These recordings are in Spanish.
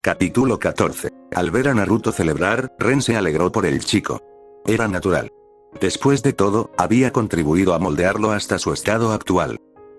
Capítulo 14. Al ver a Naruto celebrar, Ren se alegró por el chico. Era natural. Después de todo, había contribuido a moldearlo hasta su estado actual.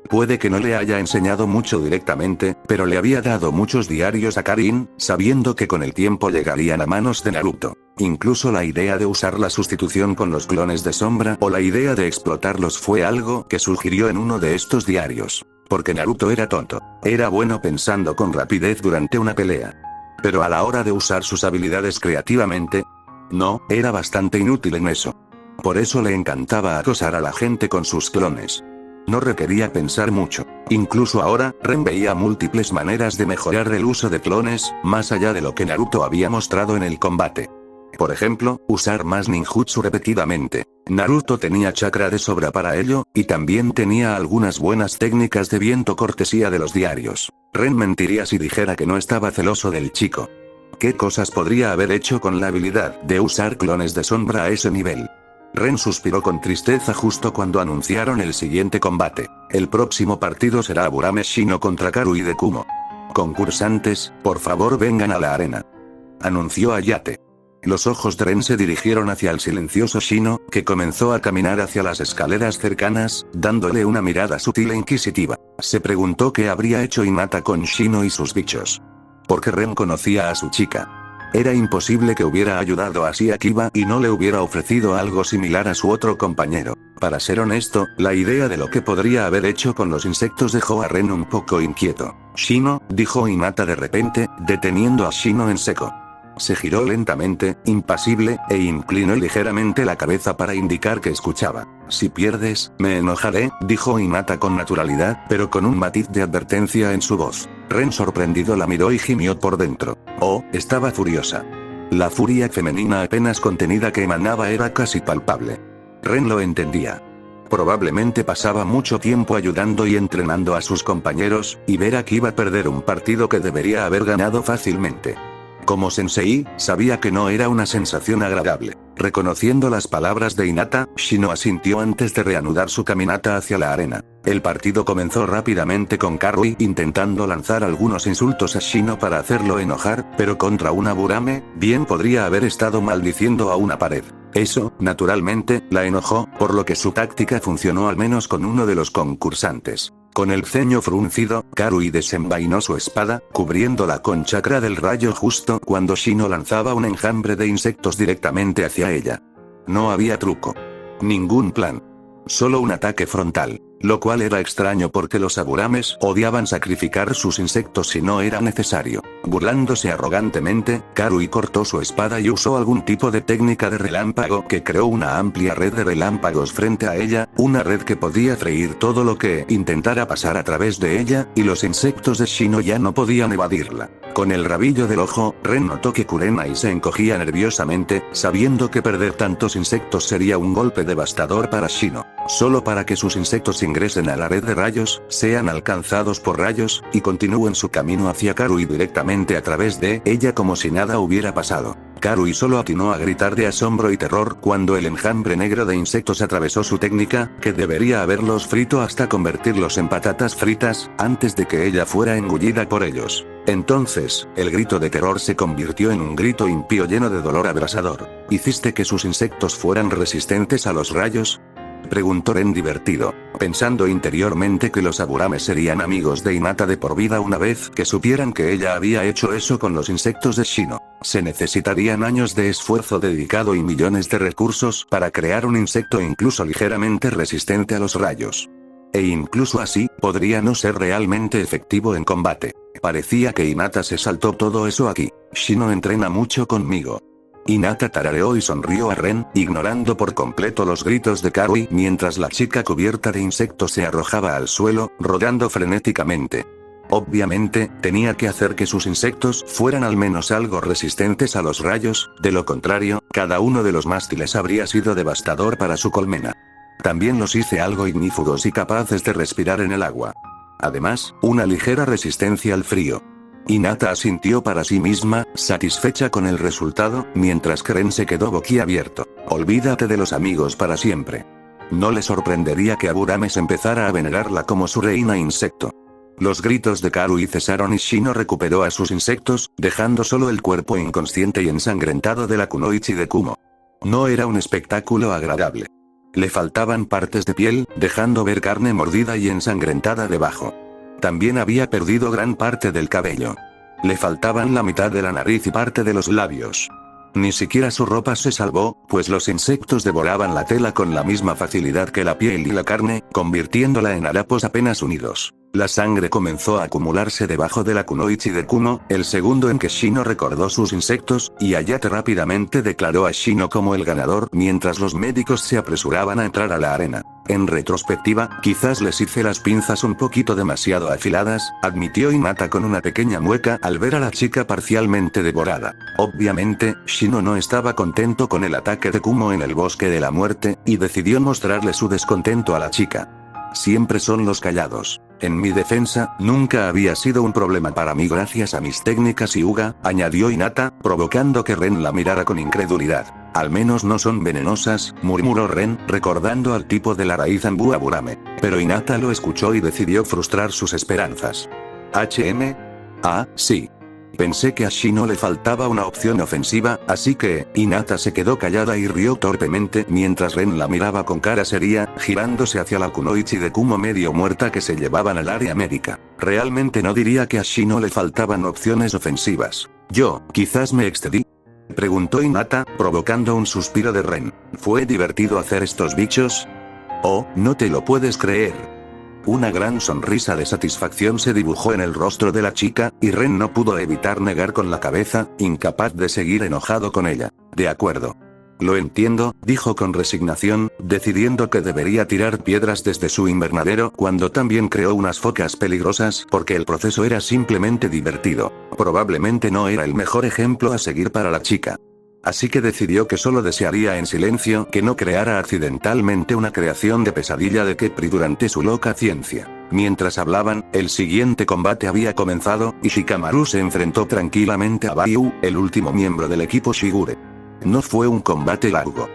Puede que no le haya enseñado mucho directamente, pero le había dado muchos diarios a Karin, sabiendo que con el tiempo llegarían a manos de Naruto. Incluso la idea de usar la sustitución con los clones de sombra o la idea de explotarlos fue algo que surgió en uno de estos diarios. Porque Naruto era tonto. Era bueno pensando con rapidez durante una pelea. Pero a la hora de usar sus habilidades creativamente, no, era bastante inútil en eso. Por eso le encantaba acosar a la gente con sus clones. No requería pensar mucho. Incluso ahora, Ren veía múltiples maneras de mejorar el uso de clones, más allá de lo que Naruto había mostrado en el combate. Por ejemplo, usar más ninjutsu repetidamente. Naruto tenía chakra de sobra para ello, y también tenía algunas buenas técnicas de viento cortesía de los diarios. Ren mentiría si dijera que no estaba celoso del chico. ¿Qué cosas podría haber hecho con la habilidad de usar clones de sombra a ese nivel? Ren suspiró con tristeza justo cuando anunciaron el siguiente combate. El próximo partido será Aburame Shino contra Karui de Kumo. Concursantes, por favor vengan a la arena, anunció Ayate. Los ojos de Ren se dirigieron hacia el silencioso Shino, que comenzó a caminar hacia las escaleras cercanas, dándole una mirada sutil e inquisitiva. Se preguntó qué habría hecho Hinata con Shino y sus bichos. Porque Ren conocía a su chica. Era imposible que hubiera ayudado así a Kiba y no le hubiera ofrecido algo similar a su otro compañero. Para ser honesto, la idea de lo que podría haber hecho con los insectos dejó a Ren un poco inquieto. Shino, dijo Hinata de repente, deteniendo a Shino en seco. Se giró lentamente, impasible, e inclinó ligeramente la cabeza para indicar que escuchaba. Si pierdes, me enojaré, dijo Hinata con naturalidad, pero con un matiz de advertencia en su voz. Ren sorprendido la miró y gimió por dentro. Oh, estaba furiosa. La furia femenina apenas contenida que emanaba era casi palpable. Ren lo entendía. Probablemente pasaba mucho tiempo ayudando y entrenando a sus compañeros, y ver a Kiba perder un partido que debería haber ganado fácilmente. Como sensei, sabía que no era una sensación agradable. Reconociendo las palabras de Hinata, Shino asintió antes de reanudar su caminata hacia la arena. El partido comenzó rápidamente con Karui intentando lanzar algunos insultos a Shino para hacerlo enojar, pero contra un Aburame, bien podría haber estado maldiciendo a una pared. Eso, naturalmente, la enojó, por lo que su táctica funcionó al menos con uno de los concursantes. Con el ceño fruncido, Karui desenvainó su espada, cubriéndola con chakra del rayo justo cuando Shino lanzaba un enjambre de insectos directamente hacia ella. No había truco. Ningún plan. Solo un ataque frontal. Lo cual era extraño porque los Aburames odiaban sacrificar sus insectos si no era necesario. Burlándose arrogantemente, Karui cortó su espada y usó algún tipo de técnica de relámpago que creó una amplia red de relámpagos frente a ella, una red que podía freír todo lo que intentara pasar a través de ella, y los insectos de Shino ya no podían evadirla. Con el rabillo del ojo, Ren notó que Kurenai se encogía nerviosamente, sabiendo que perder tantos insectos sería un golpe devastador para Shino. Solo para que sus insectos ingresen a la red de rayos, sean alcanzados por rayos, y continúen su camino hacia Karui directamente a través de ella como si nada hubiera pasado. Karui solo atinó a gritar de asombro y terror cuando el enjambre negro de insectos atravesó su técnica, que debería haberlos frito hasta convertirlos en patatas fritas, antes de que ella fuera engullida por ellos. Entonces, el grito de terror se convirtió en un grito impío lleno de dolor abrasador. ¿Hiciste que sus insectos fueran resistentes a los rayos?, preguntó Ren divertido, pensando interiormente que los Aburames serían amigos de Hinata de por vida una vez que supieran que ella había hecho eso con los insectos de Shino. Se necesitarían años de esfuerzo dedicado y millones de recursos para crear un insecto incluso ligeramente resistente a los rayos. E incluso así, podría no ser realmente efectivo en combate. Parecía que Hinata se saltó todo eso aquí. Shino entrena mucho conmigo. Hinata tarareó y sonrió a Ren, ignorando por completo los gritos de Karui mientras la chica cubierta de insectos se arrojaba al suelo, rodando frenéticamente. Obviamente, tenía que hacer que sus insectos fueran al menos algo resistentes a los rayos, de lo contrario, cada uno de los mástiles habría sido devastador para su colmena. También los hice algo ignífugos y capaces de respirar en el agua. Además, una ligera resistencia al frío. Hinata asintió para sí misma, satisfecha con el resultado, mientras que Ren se quedó boquiabierto. Olvídate de los amigos para siempre. No le sorprendería que Aburames empezara a venerarla como su reina insecto. Los gritos de Karui cesaron y Shino recuperó a sus insectos, dejando solo el cuerpo inconsciente y ensangrentado de la kunoichi de Kumo. No era un espectáculo agradable. Le faltaban partes de piel, dejando ver carne mordida y ensangrentada debajo. También había perdido gran parte del cabello. Le faltaban la mitad de la nariz y parte de los labios. Ni siquiera su ropa se salvó, pues los insectos devoraban la tela con la misma facilidad que la piel y la carne, convirtiéndola en harapos apenas unidos. La sangre comenzó a acumularse debajo de la kunoichi de Kumo, el segundo en que Shino recordó sus insectos, y Ayate rápidamente declaró a Shino como el ganador mientras los médicos se apresuraban a entrar a la arena. En retrospectiva, quizás les hice las pinzas un poquito demasiado afiladas, admitió Hinata con una pequeña mueca al ver a la chica parcialmente devorada. Obviamente, Shino no estaba contento con el ataque de Kumo en el bosque de la muerte, y decidió mostrarle su descontento a la chica. Siempre son los callados. En mi defensa, nunca había sido un problema para mí gracias a mis técnicas Hyuga, añadió Hinata, provocando que Ren la mirara con incredulidad. Al menos no son venenosas, murmuró Ren, recordando al tipo de la raíz Ambuaburame. Pero Hinata lo escuchó y decidió frustrar sus esperanzas. Ah, sí. Pensé que a Shino le faltaba una opción ofensiva, así que, Hinata se quedó callada y rió torpemente mientras Ren la miraba con cara seria, girándose hacia la kunoichi de Kumo medio muerta que se llevaban al área médica. Realmente no diría que a Shino le faltaban opciones ofensivas. Quizás me excedí. Preguntó Hinata, provocando un suspiro de Ren. ¿Fue divertido hacer estos bichos? Oh, no te lo puedes creer. Una gran sonrisa de satisfacción se dibujó en el rostro de la chica, y Ren no pudo evitar negar con la cabeza, incapaz de seguir enojado con ella. De acuerdo. Lo entiendo, dijo con resignación, decidiendo que debería tirar piedras desde su invernadero cuando también creó unas focas peligrosas porque el proceso era simplemente divertido. Probablemente no era el mejor ejemplo a seguir para la chica. Así que decidió que solo desearía en silencio que no creara accidentalmente una creación de pesadilla de Kepri durante su loca ciencia. Mientras hablaban, el siguiente combate había comenzado, y Shikamaru se enfrentó tranquilamente a Bayu, el último miembro del equipo Shigure. No fue un combate largo.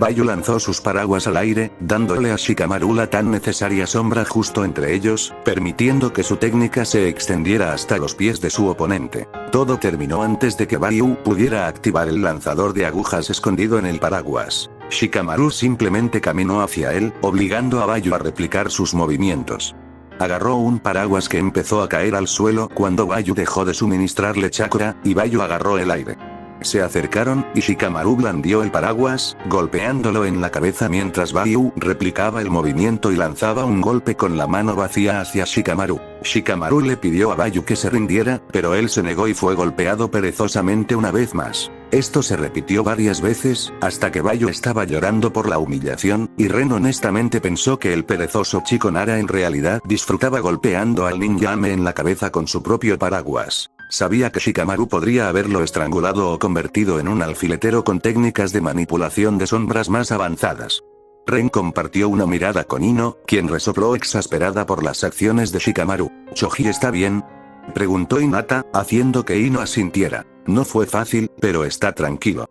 Bayu lanzó sus paraguas al aire, dándole a Shikamaru la tan necesaria sombra justo entre ellos, permitiendo que su técnica se extendiera hasta los pies de su oponente. Todo terminó antes de que Bayu pudiera activar el lanzador de agujas escondido en el paraguas. Shikamaru simplemente caminó hacia él, obligando a Bayu a replicar sus movimientos. Agarró un paraguas que empezó a caer al suelo cuando Bayu dejó de suministrarle chakra, y Bayu agarró el aire. Se acercaron, y Shikamaru blandió el paraguas, golpeándolo en la cabeza mientras Bayu replicaba el movimiento y lanzaba un golpe con la mano vacía hacia Shikamaru. Shikamaru le pidió a Bayu que se rindiera, pero él se negó y fue golpeado perezosamente una vez más. Esto se repitió varias veces, hasta que Bayu estaba llorando por la humillación, y Ren honestamente pensó que el perezoso chico Nara en realidad disfrutaba golpeando al ninjame en la cabeza con su propio paraguas. Sabía que Shikamaru podría haberlo estrangulado o convertido en un alfiletero con técnicas de manipulación de sombras más avanzadas. Ren compartió una mirada con Ino, quien resopló exasperada por las acciones de Shikamaru. ¿Choji está bien?, preguntó Hinata, haciendo que Ino asintiera. No fue fácil, pero está tranquilo.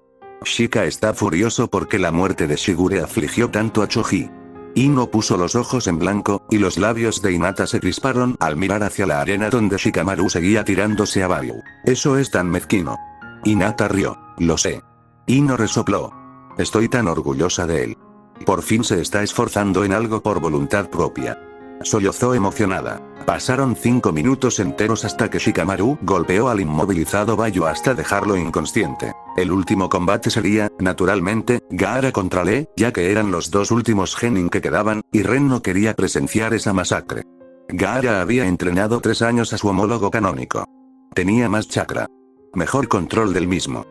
Shika está furioso porque la muerte de Shigure afligió tanto a Choji. Ino puso los ojos en blanco, y los labios de Hinata se crisparon al mirar hacia la arena donde Shikamaru seguía tirándose a Bayu. Eso es tan mezquino. Hinata rió. Lo sé. Ino resopló. Estoy tan orgullosa de él. Por fin se está esforzando en algo por voluntad propia. Sollozó emocionada. Pasaron 5 minutos enteros hasta que Shikamaru golpeó al inmovilizado Bayu hasta dejarlo inconsciente. El último combate sería, naturalmente, Gaara contra Lee, ya que eran los dos últimos genin que quedaban, y Ren no quería presenciar esa masacre. Gaara había entrenado 3 años a su homólogo canónico. Tenía más chakra. Mejor control del mismo.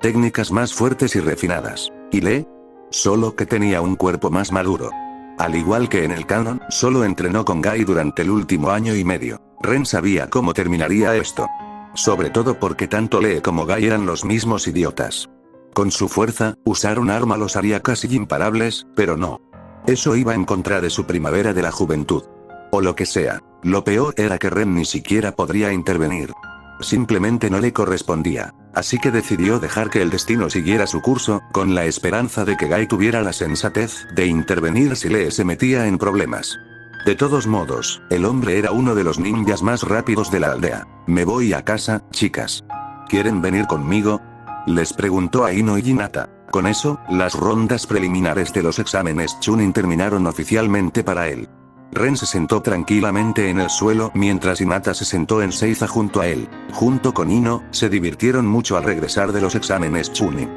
Técnicas más fuertes y refinadas. ¿Y Lee? Solo que tenía un cuerpo más maduro. Al igual que en el canon, solo entrenó con Gai durante el último año y medio. Ren sabía cómo terminaría esto. Sobre todo porque tanto Lee como Gai eran los mismos idiotas. Con su fuerza, usar un arma los haría casi imparables, pero no. Eso iba en contra de su primavera de la juventud. O lo que sea. Lo peor era que Ren ni siquiera podría intervenir. Simplemente no le correspondía. Así que decidió dejar que el destino siguiera su curso, con la esperanza de que Gai tuviera la sensatez de intervenir si Lee se metía en problemas. De todos modos, el hombre era uno de los ninjas más rápidos de la aldea. Me voy a casa, chicas. ¿Quieren venir conmigo? Les preguntó a Ino y Hinata. Con eso, las rondas preliminares de los exámenes Chunin terminaron oficialmente para él. Ren se sentó tranquilamente en el suelo mientras Hinata se sentó en Seiza junto a él. Junto con Ino, se divirtieron mucho al regresar de los exámenes Chunin.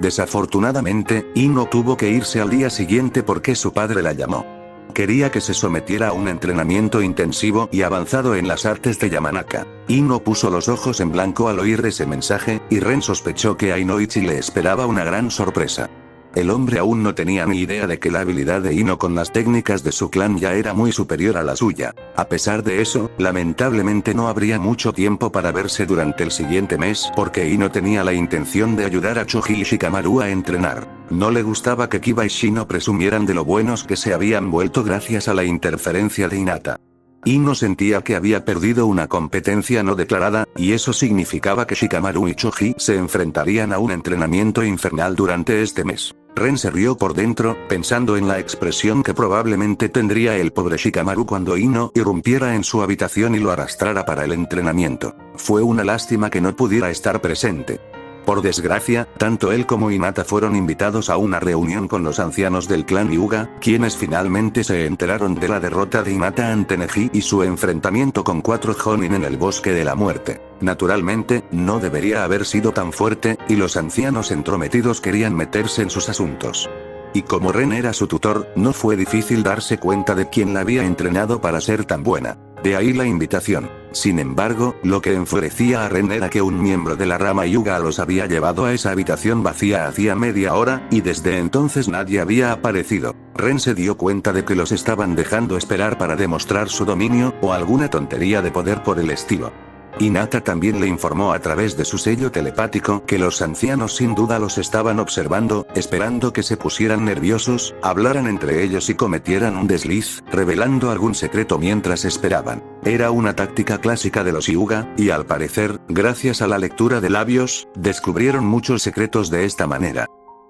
Desafortunadamente, Ino tuvo que irse al día siguiente porque su padre la llamó. Quería que se sometiera a un entrenamiento intensivo y avanzado en las artes de Yamanaka. Ino puso los ojos en blanco al oír ese mensaje, y Ren sospechó que a Inoichi le esperaba una gran sorpresa. El hombre aún no tenía ni idea de que la habilidad de Ino con las técnicas de su clan ya era muy superior a la suya. A pesar de eso, lamentablemente no habría mucho tiempo para verse durante el siguiente mes porque Ino tenía la intención de ayudar a Choji y Shikamaru a entrenar. No le gustaba que Kiba y Shino presumieran de lo buenos que se habían vuelto gracias a la interferencia de Hinata. Ino sentía que había perdido una competencia no declarada, y eso significaba que Shikamaru y Choji se enfrentarían a un entrenamiento infernal durante este mes. Ren se rió por dentro, pensando en la expresión que probablemente tendría el pobre Shikamaru cuando Ino irrumpiera en su habitación y lo arrastrara para el entrenamiento. Fue una lástima que no pudiera estar presente. Por desgracia, tanto él como Hinata fueron invitados a una reunión con los ancianos del clan Hyuga, quienes finalmente se enteraron de la derrota de Hinata ante Neji y su enfrentamiento con 4 Jonin en el Bosque de la Muerte. Naturalmente, no debería haber sido tan fuerte, y los ancianos entrometidos querían meterse en sus asuntos. Y como Ren era su tutor, no fue difícil darse cuenta de quién la había entrenado para ser tan buena. De ahí la invitación. Sin embargo, lo que enfurecía a Ren era que un miembro de la rama Hyuga los había llevado a esa habitación vacía hacía media hora, y desde entonces nadie había aparecido. Ren se dio cuenta de que los estaban dejando esperar para demostrar su dominio, o alguna tontería de poder por el estilo. Hinata también le informó a través de su sello telepático que los ancianos sin duda los estaban observando, esperando que se pusieran nerviosos, hablaran entre ellos y cometieran un desliz, revelando algún secreto mientras esperaban. Era una táctica clásica de los Hyuga, y al parecer, gracias a la lectura de labios, descubrieron muchos secretos de esta manera.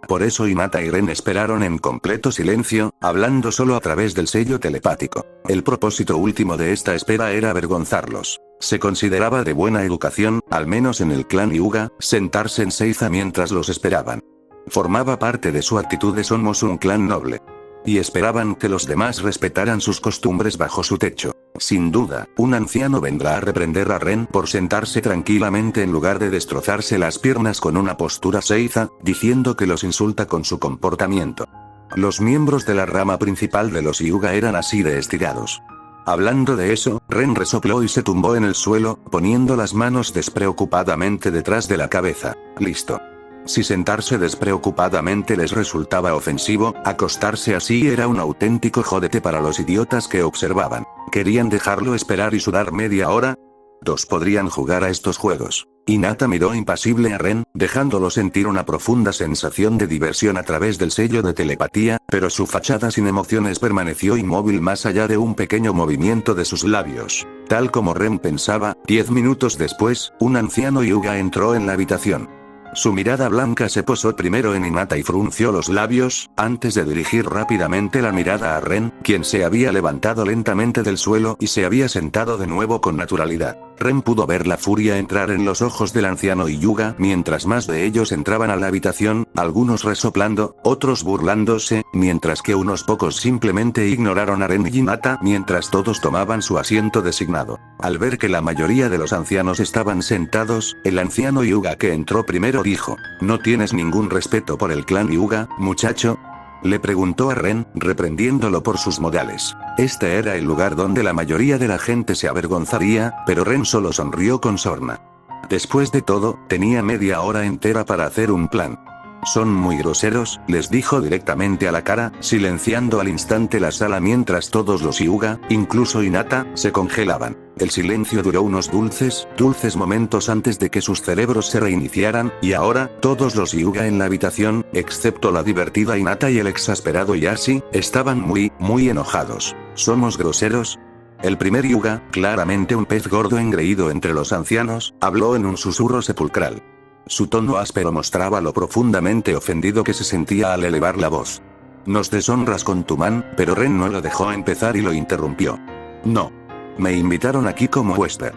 Por eso Hinata y Ren esperaron en completo silencio, hablando solo a través del sello telepático. El propósito último de esta espera era avergonzarlos. Se consideraba de buena educación, al menos en el clan Hyuga, sentarse en Seiza mientras los esperaban. Formaba parte de su actitud de somos un clan noble. Y esperaban que los demás respetaran sus costumbres bajo su techo. Sin duda, un anciano vendrá a reprender a Ren por sentarse tranquilamente en lugar de destrozarse las piernas con una postura Seiza, diciendo que los insulta con su comportamiento. Los miembros de la rama principal de los Hyuga eran así de estirados. Hablando de eso, Ren resopló y se tumbó en el suelo, poniendo las manos despreocupadamente detrás de la cabeza. Listo. Si sentarse despreocupadamente les resultaba ofensivo, acostarse así era un auténtico jodete para los idiotas que observaban. ¿Querían dejarlo esperar y sudar media hora? Dos podrían jugar a estos juegos. Hinata miró impasible a Ren, dejándolo sentir una profunda sensación de diversión a través del sello de telepatía, pero su fachada sin emociones permaneció inmóvil más allá de un pequeño movimiento de sus labios. Tal como Ren pensaba, 10 minutos después, un anciano Hyuga entró en la habitación. Su mirada blanca se posó primero en Hinata y frunció los labios, antes de dirigir rápidamente la mirada a Ren, quien se había levantado lentamente del suelo y se había sentado de nuevo con naturalidad. Ren pudo ver la furia entrar en los ojos del anciano Hyuga mientras más de ellos entraban a la habitación, algunos resoplando, otros burlándose, mientras que unos pocos simplemente ignoraron a Ren y Hinata mientras todos tomaban su asiento designado. Al ver que la mayoría de los ancianos estaban sentados, el anciano Hyuga que entró primero dijo: ¿No tienes ningún respeto por el clan Hyuga, muchacho? Le preguntó a Ren, reprendiéndolo por sus modales. Este era el lugar donde la mayoría de la gente se avergonzaría, pero Ren solo sonrió con sorna. Después de todo, tenía media hora entera para hacer un plan. Son muy groseros, les dijo directamente a la cara, silenciando al instante la sala mientras todos los Hyuga, incluso Hinata, se congelaban. El silencio duró unos dulces momentos antes de que sus cerebros se reiniciaran, y ahora, todos los Hyuga en la habitación, excepto la divertida Hinata y el exasperado Yashi, estaban muy enojados. ¿Somos groseros? El primer Hyuga, claramente un pez gordo engreído entre los ancianos, habló en un susurro sepulcral. Su tono áspero mostraba lo profundamente ofendido que se sentía al elevar la voz. Nos deshonras con tu man, pero Ren no lo dejó empezar y lo interrumpió. No. Me invitaron aquí como huésped.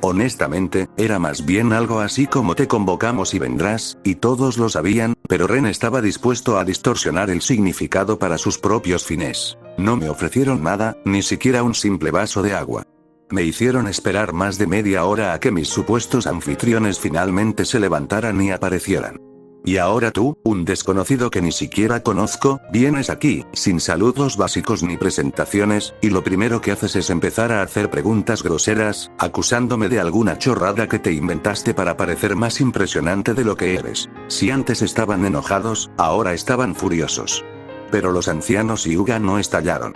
Honestamente, era más bien algo así como te convocamos y vendrás, y todos lo sabían, pero Ren estaba dispuesto a distorsionar el significado para sus propios fines. No me ofrecieron nada, ni siquiera un simple vaso de agua. Me hicieron esperar más de media hora a que mis supuestos anfitriones finalmente se levantaran y aparecieran. Y ahora tú, un desconocido que ni siquiera conozco, vienes aquí, sin saludos básicos ni presentaciones, y lo primero que haces es empezar a hacer preguntas groseras, acusándome de alguna chorrada que te inventaste para parecer más impresionante de lo que eres. Si antes estaban enojados, ahora estaban furiosos. Pero los ancianos y Hyuga no estallaron.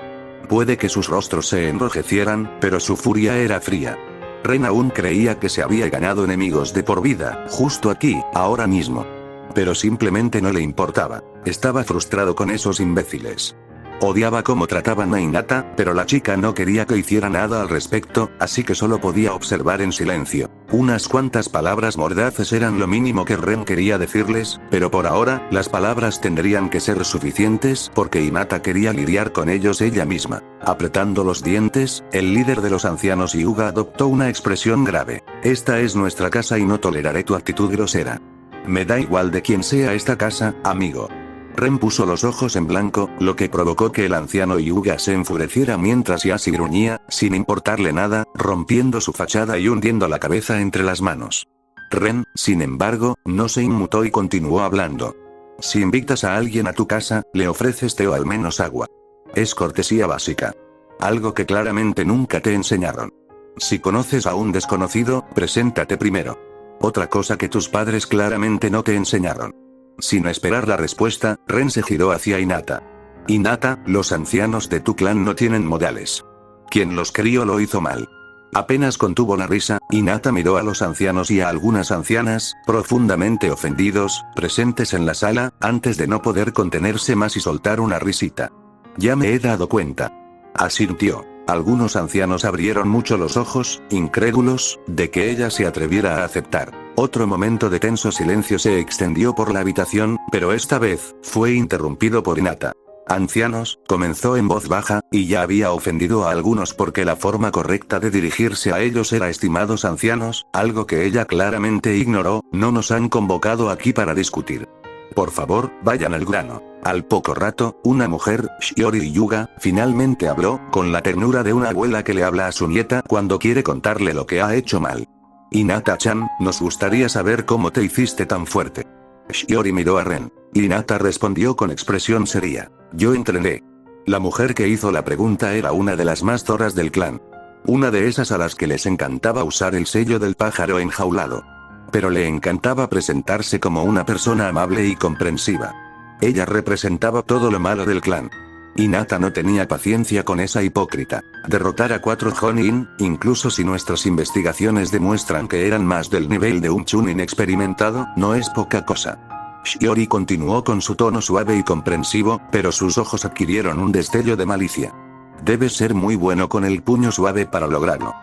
Puede que sus rostros se enrojecieran, pero su furia era fría. Ren aún creía que se había ganado enemigos de por vida, justo aquí, ahora mismo. Pero simplemente no le importaba. Estaba frustrado con esos imbéciles. Odiaba cómo trataban a Hinata, pero la chica no quería que hiciera nada al respecto, así que solo podía observar en silencio. Unas cuantas palabras mordaces eran lo mínimo que Ren quería decirles, pero por ahora, las palabras tendrían que ser suficientes porque Hinata quería lidiar con ellos ella misma. Apretando los dientes, el líder de los ancianos Hyuga adoptó una expresión grave. Esta es nuestra casa y no toleraré tu actitud grosera. Me da igual de quién sea esta casa, amigo. Ren puso los ojos en blanco, lo que provocó que el anciano Hyuga se enfureciera mientras Yashi gruñía, sin importarle nada, rompiendo su fachada y hundiendo la cabeza entre las manos. Ren, sin embargo, no se inmutó y continuó hablando. Si invitas a alguien a tu casa, le ofreces té o al menos agua. Es cortesía básica. Algo que claramente nunca te enseñaron. Si conoces a un desconocido, preséntate primero. Otra cosa que tus padres claramente no te enseñaron. Sin esperar la respuesta, Ren se giró hacia Hinata. Hinata, los ancianos de tu clan no tienen modales. Quien los crió lo hizo mal. Apenas contuvo la risa, Hinata miró a los ancianos y a algunas ancianas, profundamente ofendidos, presentes en la sala, antes de no poder contenerse más y soltar una risita. Ya me he dado cuenta. Asintió. Algunos ancianos abrieron mucho los ojos, incrédulos, de que ella se atreviera a aceptar. Otro momento de tenso silencio se extendió por la habitación, pero esta vez, fue interrumpido por Hinata. Ancianos, comenzó en voz baja, y ya había ofendido a algunos porque la forma correcta de dirigirse a ellos era estimados ancianos, algo que ella claramente ignoró. No nos han convocado aquí para discutir. Por favor, vayan al grano. Al poco rato, una mujer, Shiori Hyuga, finalmente habló, con la ternura de una abuela que le habla a su nieta cuando quiere contarle lo que ha hecho mal. Hinata-chan, nos gustaría saber cómo te hiciste tan fuerte. Shiori miró a Ren. Hinata respondió con expresión seria. Yo entrené. La mujer que hizo la pregunta era una de las más zorras del clan. Una de esas a las que les encantaba usar el sello del pájaro enjaulado. Pero le encantaba presentarse como una persona amable y comprensiva. Ella representaba todo lo malo del clan. Hinata no tenía paciencia con esa hipócrita. Derrotar a 4 Jonin, incluso si nuestras investigaciones demuestran que eran más del nivel de un Chunin experimentado, no es poca cosa. Shiori continuó con su tono suave y comprensivo, pero sus ojos adquirieron un destello de malicia. Debes ser muy bueno con el puño suave para lograrlo.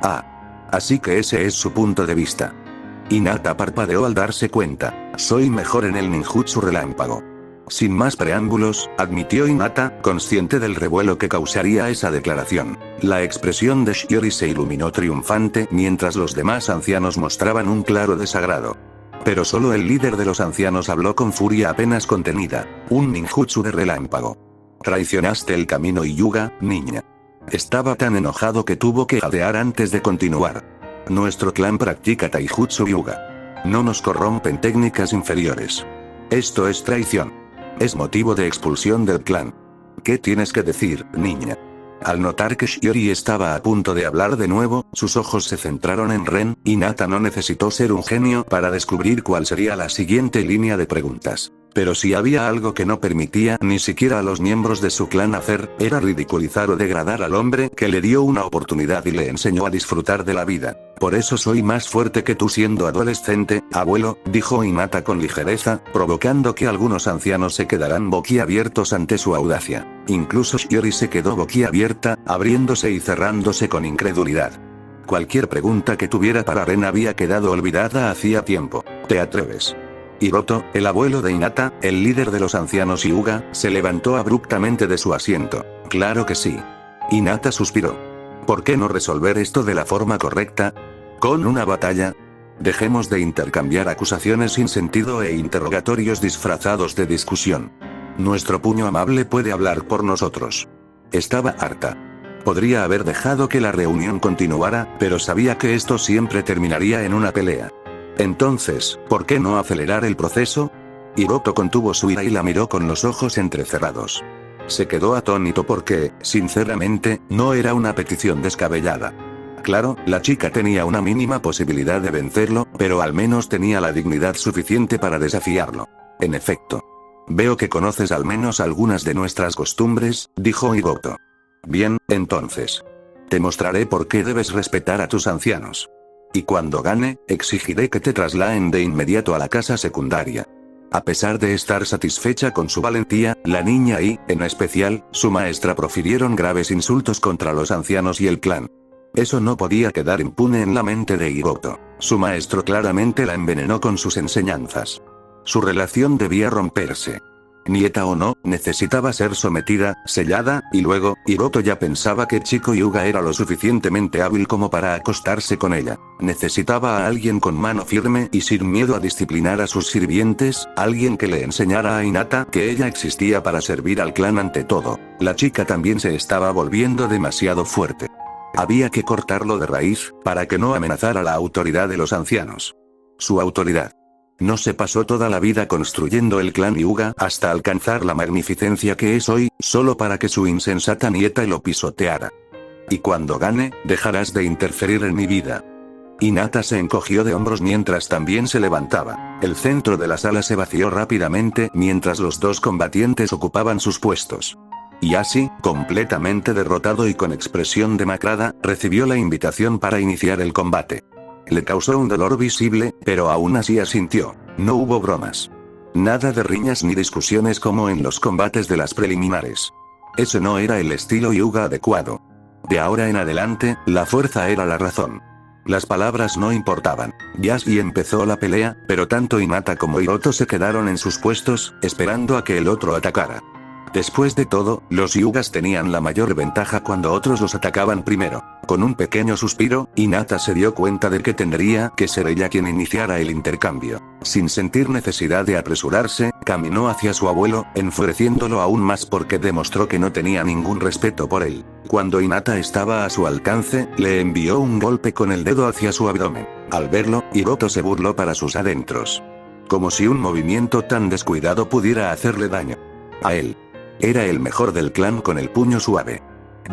Ah. Así que ese es su punto de vista. Hinata parpadeó al darse cuenta. Soy mejor en el ninjutsu relámpago. Sin más preámbulos, admitió Hinata, consciente del revuelo que causaría esa declaración. La expresión de Shiori se iluminó triunfante, mientras los demás ancianos mostraban un claro desagrado. Pero solo el líder de los ancianos habló con furia apenas contenida. Un ninjutsu de relámpago. Traicionaste el camino Hyuga, niña. Estaba tan enojado que tuvo que jadear antes de continuar. Nuestro clan practica taijutsu Hyuga. No nos corrompen técnicas inferiores. Esto es traición. Es motivo de expulsión del clan. ¿Qué tienes que decir, niña? Al notar que Shiori estaba a punto de hablar de nuevo, sus ojos se centraron en Ren. Hinata no necesitó ser un genio para descubrir cuál sería la siguiente línea de preguntas. Pero si había algo que no permitía ni siquiera a los miembros de su clan hacer, era ridiculizar o degradar al hombre que le dio una oportunidad y le enseñó a disfrutar de la vida. Por eso soy más fuerte que tú siendo adolescente, abuelo, dijo Hinata con ligereza, provocando que algunos ancianos se quedaran boquiabiertos ante su audacia. Incluso Shiori se quedó boquiabierta, abriéndose y cerrándose con incredulidad. Cualquier pregunta que tuviera para Ren había quedado olvidada hacía tiempo. ¿Te atreves? Hiroto, el abuelo de Hinata, el líder de los ancianos Hyuga, se levantó abruptamente de su asiento. Claro que sí. Hinata suspiró. ¿Por qué no resolver esto de la forma correcta? ¿Con una batalla? Dejemos de intercambiar acusaciones sin sentido e interrogatorios disfrazados de discusión. Nuestro puño amable puede hablar por nosotros. Estaba harta. Podría haber dejado que la reunión continuara, pero sabía que esto siempre terminaría en una pelea. Entonces, ¿por qué no acelerar el proceso? Hiroto contuvo su ira y la miró con los ojos entrecerrados. Se quedó atónito porque, sinceramente, no era una petición descabellada. Claro, la chica tenía una mínima posibilidad de vencerlo, pero al menos tenía la dignidad suficiente para desafiarlo. En efecto. Veo que conoces al menos algunas de nuestras costumbres, dijo Hiroto. Bien, entonces. Te mostraré por qué debes respetar a tus ancianos. Y cuando gane, exigiré que te trasladen de inmediato a la casa secundaria. A pesar de estar satisfecha con su valentía, la niña y, en especial, su maestra profirieron graves insultos contra los ancianos y el clan. Eso no podía quedar impune en la mente de Hiroto. Su maestro claramente la envenenó con sus enseñanzas. Su relación debía romperse. Nieta o no, necesitaba ser sometida, sellada, y luego, Hiroto ya pensaba que Chico Hyuga era lo suficientemente hábil como para acostarse con ella. Necesitaba a alguien con mano firme y sin miedo a disciplinar a sus sirvientes, alguien que le enseñara a Hinata que ella existía para servir al clan ante todo. La chica también se estaba volviendo demasiado fuerte. Había que cortarlo de raíz, para que no amenazara la autoridad de los ancianos. Su autoridad. No se pasó toda la vida construyendo el clan Hyuga hasta alcanzar la magnificencia que es hoy, solo para que su insensata nieta lo pisoteara. Y cuando gane, dejarás de interferir en mi vida. Hinata se encogió de hombros mientras también se levantaba. El centro de la sala se vació rápidamente mientras los dos combatientes ocupaban sus puestos. Y así, completamente derrotado y con expresión demacrada, recibió la invitación para iniciar el combate. Le causó un dolor visible, pero aún así asintió. No hubo bromas. Nada de riñas ni discusiones como en los combates de las preliminares. Ese no era el estilo Hyuga adecuado. De ahora en adelante, la fuerza era la razón. Las palabras no importaban. Ya sí empezó la pelea, pero tanto Hinata como Hiroto se quedaron en sus puestos, esperando a que el otro atacara. Después de todo, los Hyugas tenían la mayor ventaja cuando otros los atacaban primero. Con un pequeño suspiro, Hinata se dio cuenta de que tendría que ser ella quien iniciara el intercambio. Sin sentir necesidad de apresurarse, caminó hacia su abuelo, enfureciéndolo aún más porque demostró que no tenía ningún respeto por él. Cuando Hinata estaba a su alcance, le envió un golpe con el dedo hacia su abdomen. Al verlo, Hiroto se burló para sus adentros. Como si un movimiento tan descuidado pudiera hacerle daño. A él. Era el mejor del clan con el puño suave.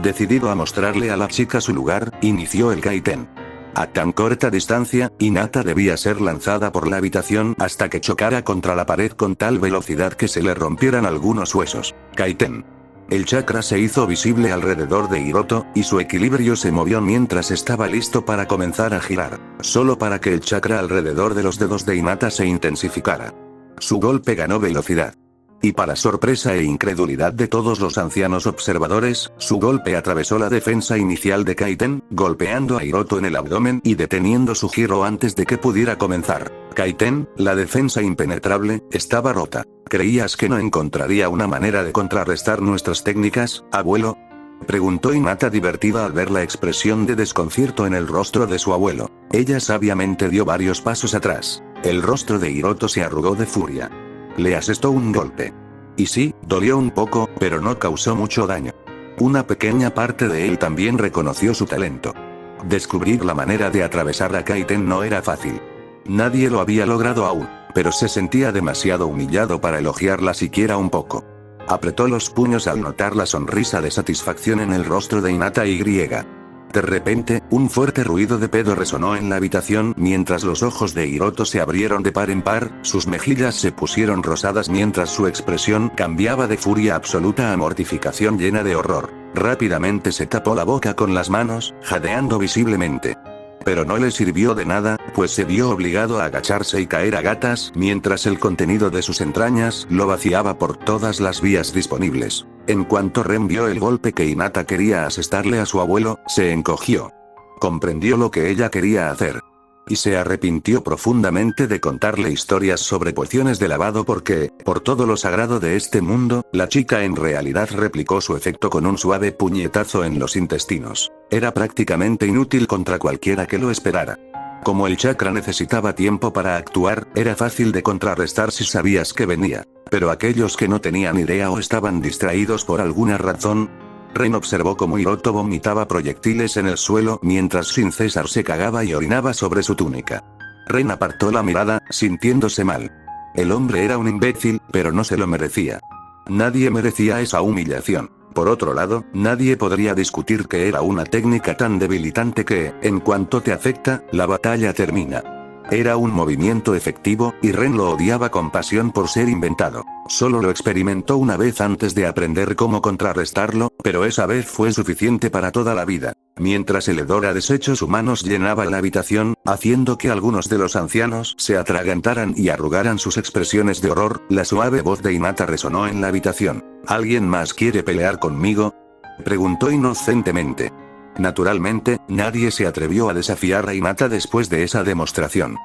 Decidido a mostrarle a la chica su lugar, inició el kaiten. A tan corta distancia, Hinata debía ser lanzada por la habitación hasta que chocara contra la pared con tal velocidad que se le rompieran algunos huesos. Kaiten. El chakra se hizo visible alrededor de Hiroto, y su equilibrio se movió mientras estaba listo para comenzar a girar, solo para que el chakra alrededor de los dedos de Hinata se intensificara. Su golpe ganó velocidad. Y para sorpresa e incredulidad de todos los ancianos observadores, su golpe atravesó la defensa inicial de Kaiten, golpeando a Hiroto en el abdomen y deteniendo su giro antes de que pudiera comenzar. Kaiten, la defensa impenetrable, estaba rota. ¿Creías que no encontraría una manera de contrarrestar nuestras técnicas, abuelo? Preguntó Hinata divertida al ver la expresión de desconcierto en el rostro de su abuelo. Ella sabiamente dio varios pasos atrás. El rostro de Hiroto se arrugó de furia. Le asestó un golpe. Y sí, dolió un poco, pero no causó mucho daño. Una pequeña parte de él también reconoció su talento. Descubrir la manera de atravesar a Kaiten no era fácil. Nadie lo había logrado aún, pero se sentía demasiado humillado para elogiarla siquiera un poco. Apretó los puños al notar la sonrisa de satisfacción en el rostro de Hinata y griega. De repente, un fuerte ruido de pedo resonó en la habitación mientras los ojos de Hiroto se abrieron de par en par, sus mejillas se pusieron rosadas mientras su expresión cambiaba de furia absoluta a mortificación llena de horror. Rápidamente se tapó la boca con las manos, jadeando visiblemente. Pero no le sirvió de nada, pues se vio obligado a agacharse y caer a gatas mientras el contenido de sus entrañas lo vaciaba por todas las vías disponibles. En cuanto Ren vio el golpe que Hinata quería asestarle a su abuelo, se encogió. Comprendió lo que ella quería hacer. Y se arrepintió profundamente de contarle historias sobre pociones de lavado porque, por todo lo sagrado de este mundo, la chica en realidad replicó su efecto con un suave puñetazo en los intestinos. Era prácticamente inútil contra cualquiera que lo esperara. Como el chakra necesitaba tiempo para actuar, era fácil de contrarrestar si sabías que venía. Pero aquellos que no tenían idea o estaban distraídos por alguna razón. Ren observó cómo Hiroto vomitaba proyectiles en el suelo mientras Sin César se cagaba y orinaba sobre su túnica. Ren apartó la mirada, sintiéndose mal. El hombre era un imbécil, pero no se lo merecía. Nadie merecía esa humillación. Por otro lado, nadie podría discutir que era una técnica tan debilitante que, en cuanto te afecta, la batalla termina. Era un movimiento efectivo, y Ren lo odiaba con pasión por ser inventado. Solo lo experimentó una vez antes de aprender cómo contrarrestarlo, pero esa vez fue suficiente para toda la vida. Mientras el hedor a desechos humanos llenaba la habitación, haciendo que algunos de los ancianos se atragantaran y arrugaran sus expresiones de horror, la suave voz de Hinata resonó en la habitación. ¿Alguien más quiere pelear conmigo?, preguntó inocentemente. Naturalmente, nadie se atrevió a desafiar a Hinata después de esa demostración.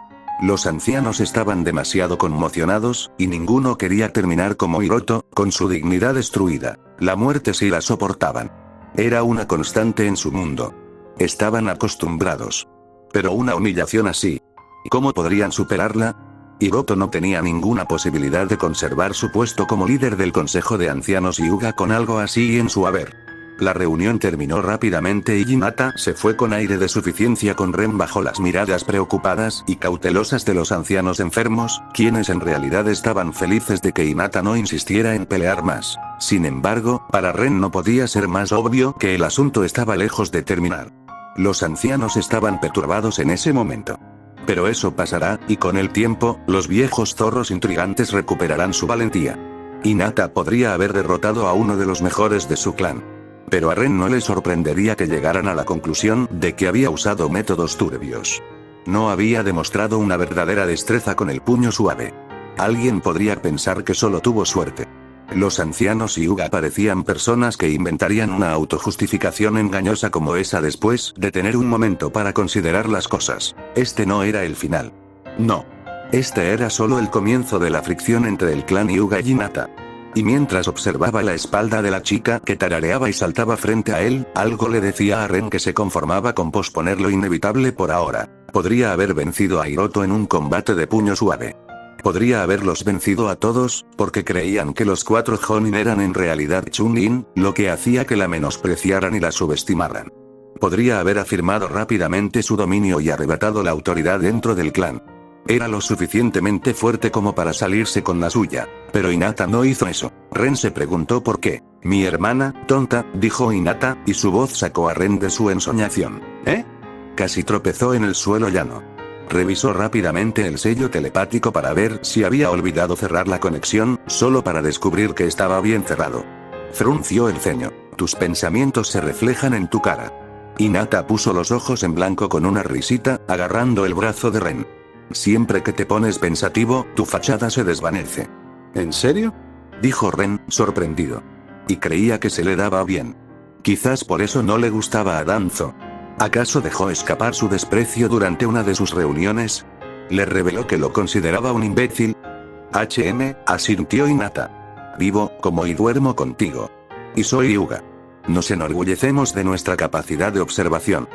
Los ancianos estaban demasiado conmocionados, y ninguno quería terminar como Hiroto, con su dignidad destruida. La muerte sí la soportaban. Era una constante en su mundo. Estaban acostumbrados. Pero una humillación así, ¿cómo podrían superarla? Hiroto no tenía ninguna posibilidad de conservar su puesto como líder del Consejo de Ancianos Hyuga con algo así en su haber. La reunión terminó rápidamente y Hinata se fue con aire de suficiencia con Ren bajo las miradas preocupadas y cautelosas de los ancianos enfermos, quienes en realidad estaban felices de que Hinata no insistiera en pelear más. Sin embargo, para Ren no podía ser más obvio que el asunto estaba lejos de terminar. Los ancianos estaban perturbados en ese momento. Pero eso pasará, y con el tiempo, los viejos zorros intrigantes recuperarán su valentía. Hinata podría haber derrotado a uno de los mejores de su clan. Pero a Ren no le sorprendería que llegaran a la conclusión de que había usado métodos turbios. No había demostrado una verdadera destreza con el puño suave. Alguien podría pensar que solo tuvo suerte. Los ancianos Hyuga parecían personas que inventarían una autojustificación engañosa como esa después de tener un momento para considerar las cosas. Este no era el final. No. Este era solo el comienzo de la fricción entre el clan Hyuga y Hinata. Y mientras observaba la espalda de la chica que tarareaba y saltaba frente a él, algo le decía a Ren que se conformaba con posponer lo inevitable por ahora. Podría haber vencido a Hiroto en un combate de puño suave. Podría haberlos vencido a todos, porque creían que los 4 Jonin eran en realidad Chunin, lo que hacía que la menospreciaran y la subestimaran. Podría haber afirmado rápidamente su dominio y arrebatado la autoridad dentro del clan. Era lo suficientemente fuerte como para salirse con la suya. Pero Hinata no hizo eso. Ren se preguntó por qué. Mi hermana, tonta, dijo Hinata, y su voz sacó a Ren de su ensoñación. ¿Eh? Casi tropezó en el suelo llano. Revisó rápidamente el sello telepático para ver si había olvidado cerrar la conexión, solo para descubrir que estaba bien cerrado. Frunció el ceño. Tus pensamientos se reflejan en tu cara. Hinata puso los ojos en blanco con una risita, agarrando el brazo de Ren. Siempre que te pones pensativo, tu fachada se desvanece. ¿En serio?, dijo Ren, sorprendido. Y creía que se le daba bien. Quizás por eso no le gustaba a Danzo. ¿Acaso dejó escapar su desprecio durante una de sus reuniones? ¿Le reveló que lo consideraba un imbécil? Asintió Hinata. Vivo, como y duermo contigo. Y soy Hyuga. Nos enorgullecemos de nuestra capacidad de observación.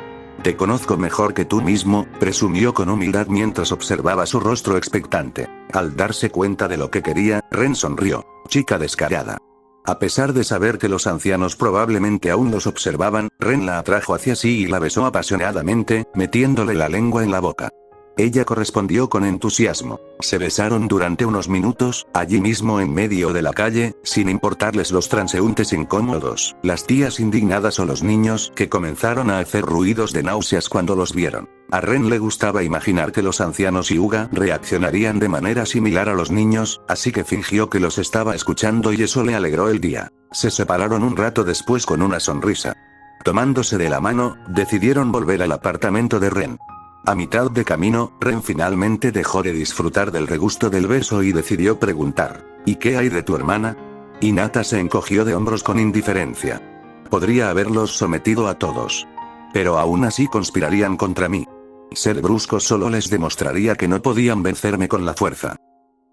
Te conozco mejor que tú mismo, presumió con humildad mientras observaba su rostro expectante. Al darse cuenta de lo que quería, Ren sonrió. Chica descarada. A pesar de saber que los ancianos probablemente aún los observaban, Ren la atrajo hacia sí y la besó apasionadamente, metiéndole la lengua en la boca. Ella correspondió con entusiasmo. Se besaron durante unos minutos, allí mismo en medio de la calle, sin importarles los transeúntes incómodos, las tías indignadas o los niños que comenzaron a hacer ruidos de náuseas cuando los vieron. A Ren le gustaba imaginar que los ancianos Hyuga reaccionarían de manera similar a los niños, así que fingió que los estaba escuchando y eso le alegró el día. Se separaron un rato después con una sonrisa. Tomándose de la mano, decidieron volver al apartamento de Ren. A mitad de camino, Ren finalmente dejó de disfrutar del regusto del beso y decidió preguntar, ¿y qué hay de tu hermana? Hinata se encogió de hombros con indiferencia. Podría haberlos sometido a todos. Pero aún así conspirarían contra mí. Ser brusco solo les demostraría que no podían vencerme con la fuerza.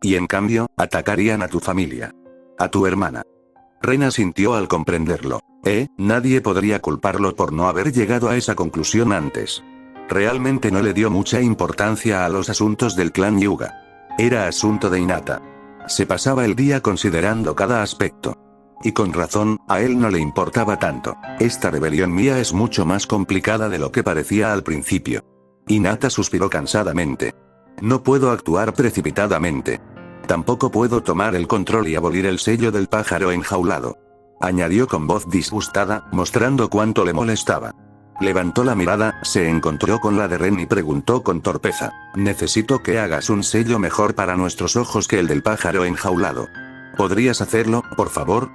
Y en cambio, atacarían a tu familia. A tu hermana. Ren asintió al comprenderlo. Nadie podría culparlo por no haber llegado a esa conclusión antes. Realmente no le dio mucha importancia a los asuntos del clan Hyuga. Era asunto de Hinata. Se pasaba el día considerando cada aspecto. Y con razón, a él no le importaba tanto. Esta rebelión mía es mucho más complicada de lo que parecía al principio. Hinata suspiró cansadamente. No puedo actuar precipitadamente. Tampoco puedo tomar el control y abolir el sello del pájaro enjaulado. Añadió con voz disgustada, mostrando cuánto le molestaba. Levantó la mirada, se encontró con la de Ren y preguntó con torpeza. Necesito que hagas un sello mejor para nuestros ojos que el del pájaro enjaulado. ¿Podrías hacerlo, por favor?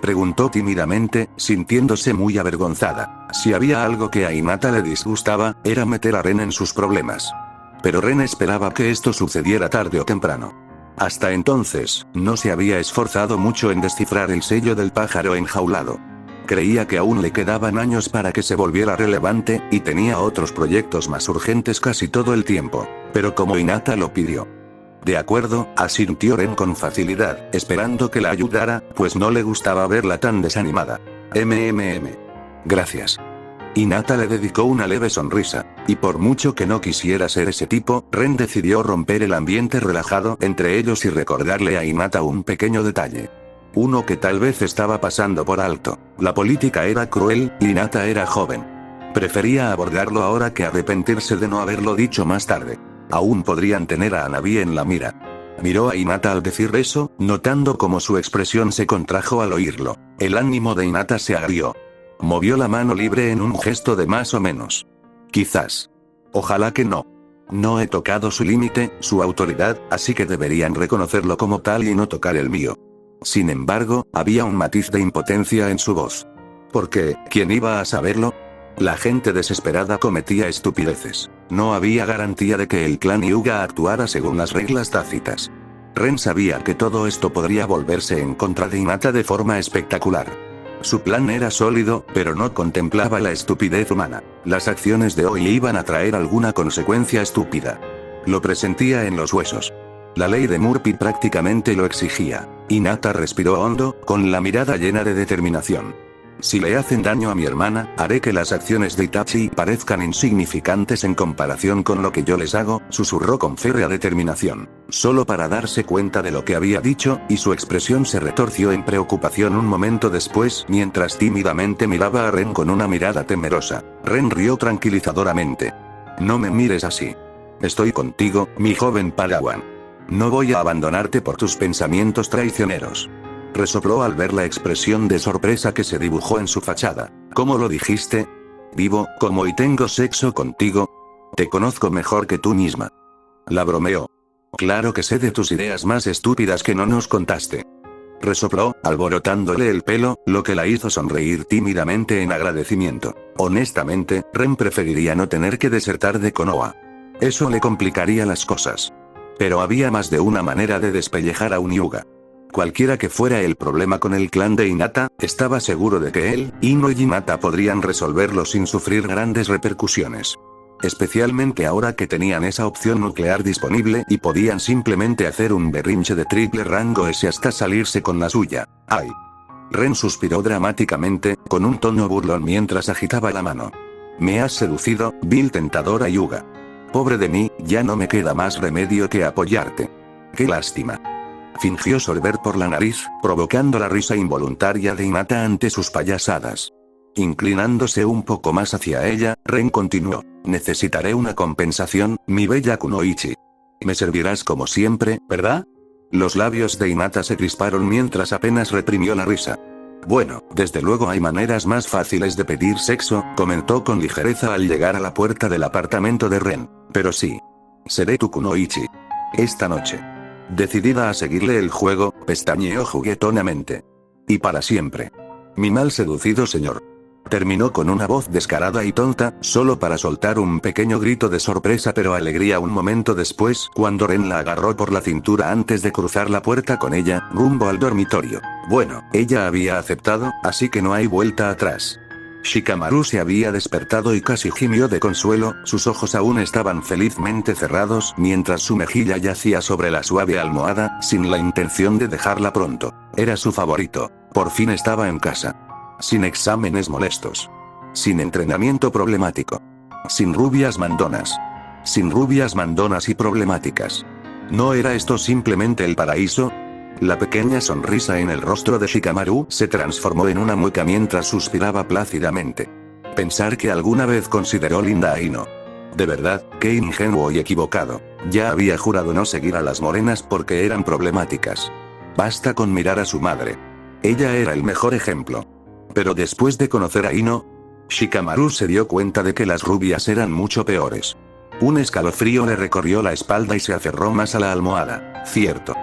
Preguntó tímidamente, sintiéndose muy avergonzada. Si había algo que a Hinata le disgustaba, era meter a Ren en sus problemas. Pero Ren esperaba que esto sucediera tarde o temprano. Hasta entonces, no se había esforzado mucho en descifrar el sello del pájaro enjaulado. Creía que aún le quedaban años para que se volviera relevante, y tenía otros proyectos más urgentes casi todo el tiempo. Pero como Hinata lo pidió. De acuerdo, asintió Ren con facilidad, esperando que la ayudara, pues no le gustaba verla tan desanimada. Gracias. Hinata le dedicó una leve sonrisa, y por mucho que no quisiera ser ese tipo, Ren decidió romper el ambiente relajado entre ellos y recordarle a Hinata un pequeño detalle. Uno que tal vez estaba pasando por alto. La política era cruel, y Hinata era joven. Prefería abordarlo ahora que arrepentirse de no haberlo dicho más tarde. Aún podrían tener a Hanabi en la mira. Miró a Hinata al decir eso, notando cómo su expresión se contrajo al oírlo. El ánimo de Hinata se agrió. Movió la mano libre en un gesto de más o menos. Quizás. Ojalá que no. No he tocado su límite, su autoridad, así que deberían reconocerlo como tal y no tocar el mío. Sin embargo, había un matiz de impotencia en su voz. Porque, ¿quién iba a saberlo? La gente desesperada cometía estupideces. No había garantía de que el clan Hyuga actuara según las reglas tácitas. Ren sabía que todo esto podría volverse en contra de Hinata de forma espectacular. Su plan era sólido, pero no contemplaba la estupidez humana. Las acciones de hoy iban a traer alguna consecuencia estúpida. Lo presentía en los huesos. La ley de Murphy prácticamente lo exigía. Hinata respiró hondo, con la mirada llena de determinación. Si le hacen daño a mi hermana, haré que las acciones de Itachi parezcan insignificantes en comparación con lo que yo les hago, susurró con férrea determinación. Solo para darse cuenta de lo que había dicho, y su expresión se retorció en preocupación un momento después, mientras tímidamente miraba a Ren con una mirada temerosa. Ren rió tranquilizadoramente. No me mires así. Estoy contigo, mi joven Padawan. No voy a abandonarte por tus pensamientos traicioneros. Resopló al ver la expresión de sorpresa que se dibujó en su fachada. ¿Cómo lo dijiste? Vivo, como y tengo sexo contigo. Te conozco mejor que tú misma. La bromeó. Claro que sé de tus ideas más estúpidas que no nos contaste. Resopló, alborotándole el pelo, lo que la hizo sonreír tímidamente en agradecimiento. Honestamente, Ren preferiría no tener que desertar de Konoha. Eso le complicaría las cosas. Pero había más de una manera de despellejar a un Hyuga. Cualquiera que fuera el problema con el clan de Hinata, estaba seguro de que él, Ino y Hinata podrían resolverlo sin sufrir grandes repercusiones. Especialmente ahora que tenían esa opción nuclear disponible y podían simplemente hacer un berrinche de triple rango S hasta salirse con la suya. ¡Ay! Ren suspiró dramáticamente, con un tono burlón mientras agitaba la mano. Me has seducido, vil tentadora Hyuga. Pobre de mí, ya no me queda más remedio que apoyarte. ¡Qué lástima! Fingió sorber por la nariz, provocando la risa involuntaria de Hinata ante sus payasadas. Inclinándose un poco más hacia ella, Ren continuó. Necesitaré una compensación, mi bella Kunoichi. Me servirás como siempre, ¿verdad? Los labios de Hinata se crisparon mientras apenas reprimió la risa. Bueno, desde luego hay maneras más fáciles de pedir sexo, comentó con ligereza al llegar a la puerta del apartamento de Ren. Pero sí. Seré tu Kunoichi. Esta noche. Decidida a seguirle el juego, pestañeó juguetonamente. Y para siempre. Mi mal seducido señor. Terminó con una voz descarada y tonta, solo para soltar un pequeño grito de sorpresa pero alegría un momento después, cuando Ren la agarró por la cintura antes de cruzar la puerta con ella, rumbo al dormitorio. Bueno, ella había aceptado, así que no hay vuelta atrás. Shikamaru se había despertado y casi gimió de consuelo, sus ojos aún estaban felizmente cerrados mientras su mejilla yacía sobre la suave almohada, sin la intención de dejarla pronto. Era su favorito, por fin estaba en casa. Sin exámenes molestos. Sin entrenamiento problemático. Sin rubias mandonas. Sin rubias mandonas y problemáticas. ¿No era esto simplemente el paraíso? La pequeña sonrisa en el rostro de Shikamaru se transformó en una mueca mientras suspiraba plácidamente. Pensar que alguna vez consideró linda a Ino. De verdad, qué ingenuo y equivocado. Ya había jurado no seguir a las morenas porque eran problemáticas. Basta con mirar a su madre. Ella era el mejor ejemplo. Pero después de conocer a Ino, Shikamaru se dio cuenta de que las rubias eran mucho peores. Un escalofrío le recorrió la espalda y se aferró más a la almohada. Cierto.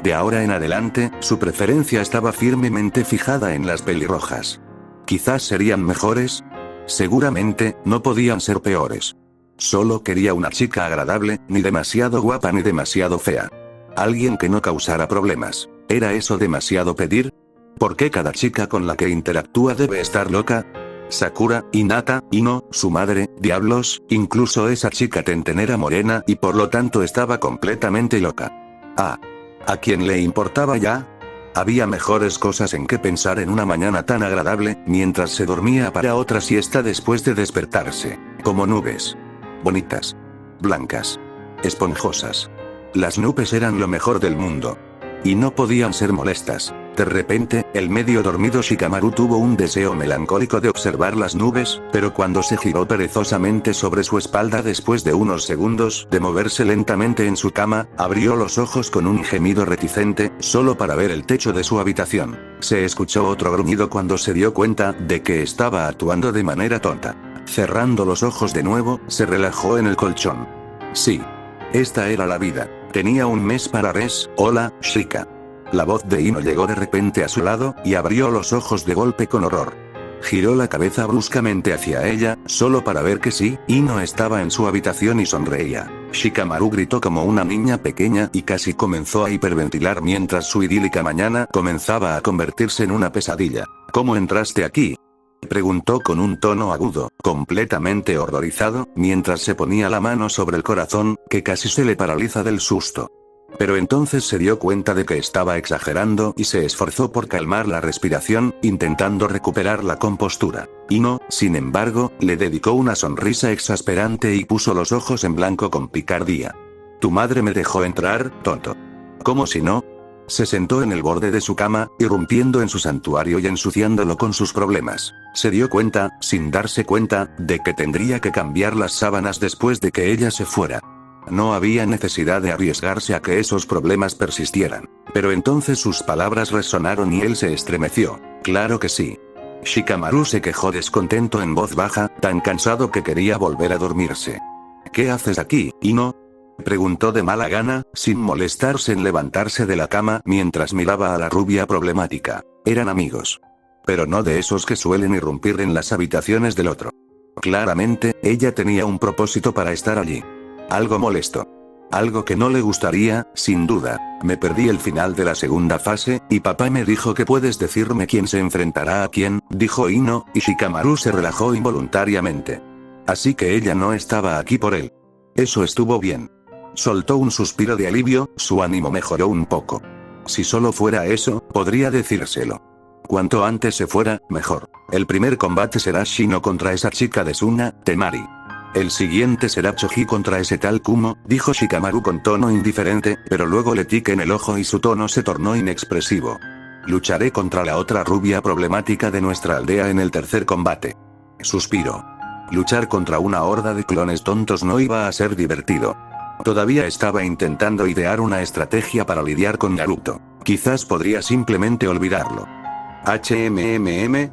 De ahora en adelante, su preferencia estaba firmemente fijada en las pelirrojas. Quizás serían mejores. Seguramente, no podían ser peores. Solo quería una chica agradable, ni demasiado guapa ni demasiado fea. Alguien que no causara problemas. ¿Era eso demasiado pedir? ¿Por qué cada chica con la que interactúa debe estar loca? Sakura, Hinata, Ino, su madre, diablos, incluso esa chica tentenera morena y por lo tanto estaba completamente loca. ¿A quién le importaba ya? Había mejores cosas en que pensar en una mañana tan agradable, mientras se dormía para otra siesta después de despertarse. Como nubes. Bonitas. Blancas. Esponjosas. Las nubes eran lo mejor del mundo. Y no podían ser molestas. De repente, el medio dormido Shikamaru tuvo un deseo melancólico de observar las nubes, pero cuando se giró perezosamente sobre su espalda después de unos segundos de moverse lentamente en su cama, abrió los ojos con un gemido reticente, solo para ver el techo de su habitación. Se escuchó otro gruñido cuando se dio cuenta de que estaba actuando de manera tonta. Cerrando los ojos de nuevo, se relajó en el colchón. Sí. Esta era la vida. Tenía un mes para res. Hola, Shika. La voz de Ino llegó de repente a su lado, y abrió los ojos de golpe con horror. Giró la cabeza bruscamente hacia ella, solo para ver que sí, Ino estaba en su habitación y sonreía. Shikamaru gritó como una niña pequeña y casi comenzó a hiperventilar mientras su idílica mañana comenzaba a convertirse en una pesadilla. ¿Cómo entraste aquí?, preguntó con un tono agudo, completamente horrorizado, mientras se ponía la mano sobre el corazón, que casi se le paraliza del susto. Pero entonces se dio cuenta de que estaba exagerando y se esforzó por calmar la respiración, intentando recuperar la compostura. Ino, sin embargo, le dedicó una sonrisa exasperante y puso los ojos en blanco con picardía. «Tu madre me dejó entrar, tonto». «¿Cómo si no?». Se sentó en el borde de su cama, irrumpiendo en su santuario y ensuciándolo con sus problemas. Se dio cuenta, sin darse cuenta, de que tendría que cambiar las sábanas después de que ella se fuera. No había necesidad de arriesgarse a que esos problemas persistieran. Pero entonces sus palabras resonaron y él se estremeció. Claro que sí. Shikamaru se quejó descontento en voz baja, tan cansado que quería volver a dormirse. ¿Qué haces aquí, Ino?, preguntó de mala gana, sin molestarse en levantarse de la cama mientras miraba a la rubia problemática. Eran amigos. Pero no de esos que suelen irrumpir en las habitaciones del otro. Claramente, ella tenía un propósito para estar allí. Algo molesto. Algo que no le gustaría, sin duda. Me perdí el final de la segunda fase, y papá me dijo que puedes decirme quién se enfrentará a quién, dijo Ino, y Shikamaru se relajó involuntariamente. Así que ella no estaba aquí por él. Eso estuvo bien. Soltó un suspiro de alivio, su ánimo mejoró un poco. Si solo fuera eso, podría decírselo. Cuanto antes se fuera, mejor. El primer combate será Shino contra esa chica de Suna, Temari. El siguiente será Choji contra ese tal Kumo, dijo Shikamaru con tono indiferente, pero luego le tique en el ojo y su tono se tornó inexpresivo. Lucharé contra la otra rubia problemática de nuestra aldea en el tercer combate. Suspiro. Luchar contra una horda de clones tontos no iba a ser divertido. Todavía estaba intentando idear una estrategia para lidiar con Naruto. Quizás podría simplemente olvidarlo.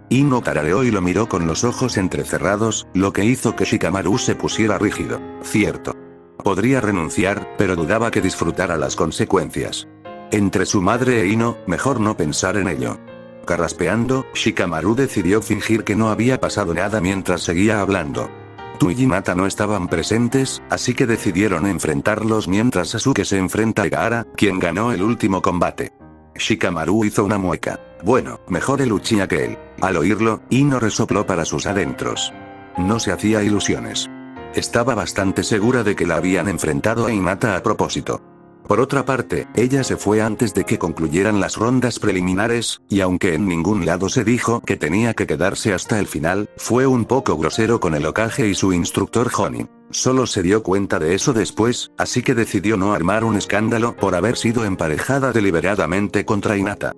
Ino tarareó y lo miró con los ojos entrecerrados, lo que hizo que Shikamaru se pusiera rígido. Cierto. Podría renunciar, pero dudaba que disfrutara las consecuencias. Entre su madre e Ino, mejor no pensar en ello. Carraspeando, Shikamaru decidió fingir que no había pasado nada mientras seguía hablando. Tu y Hinata no estaban presentes, así que decidieron enfrentarlos mientras Sasuke se enfrenta a Gaara, quien ganó el último combate. Shikamaru hizo una mueca. Bueno, mejor el Uchiha que él. Al oírlo, Ino resopló para sus adentros. No se hacía ilusiones. Estaba bastante segura de que la habían enfrentado a Hinata a propósito. Por otra parte, ella se fue antes de que concluyeran las rondas preliminares, y aunque en ningún lado se dijo que tenía que quedarse hasta el final, fue un poco grosero con el Hokage y su instructor Jonin. Solo se dio cuenta de eso después, así que decidió no armar un escándalo por haber sido emparejada deliberadamente contra Hinata.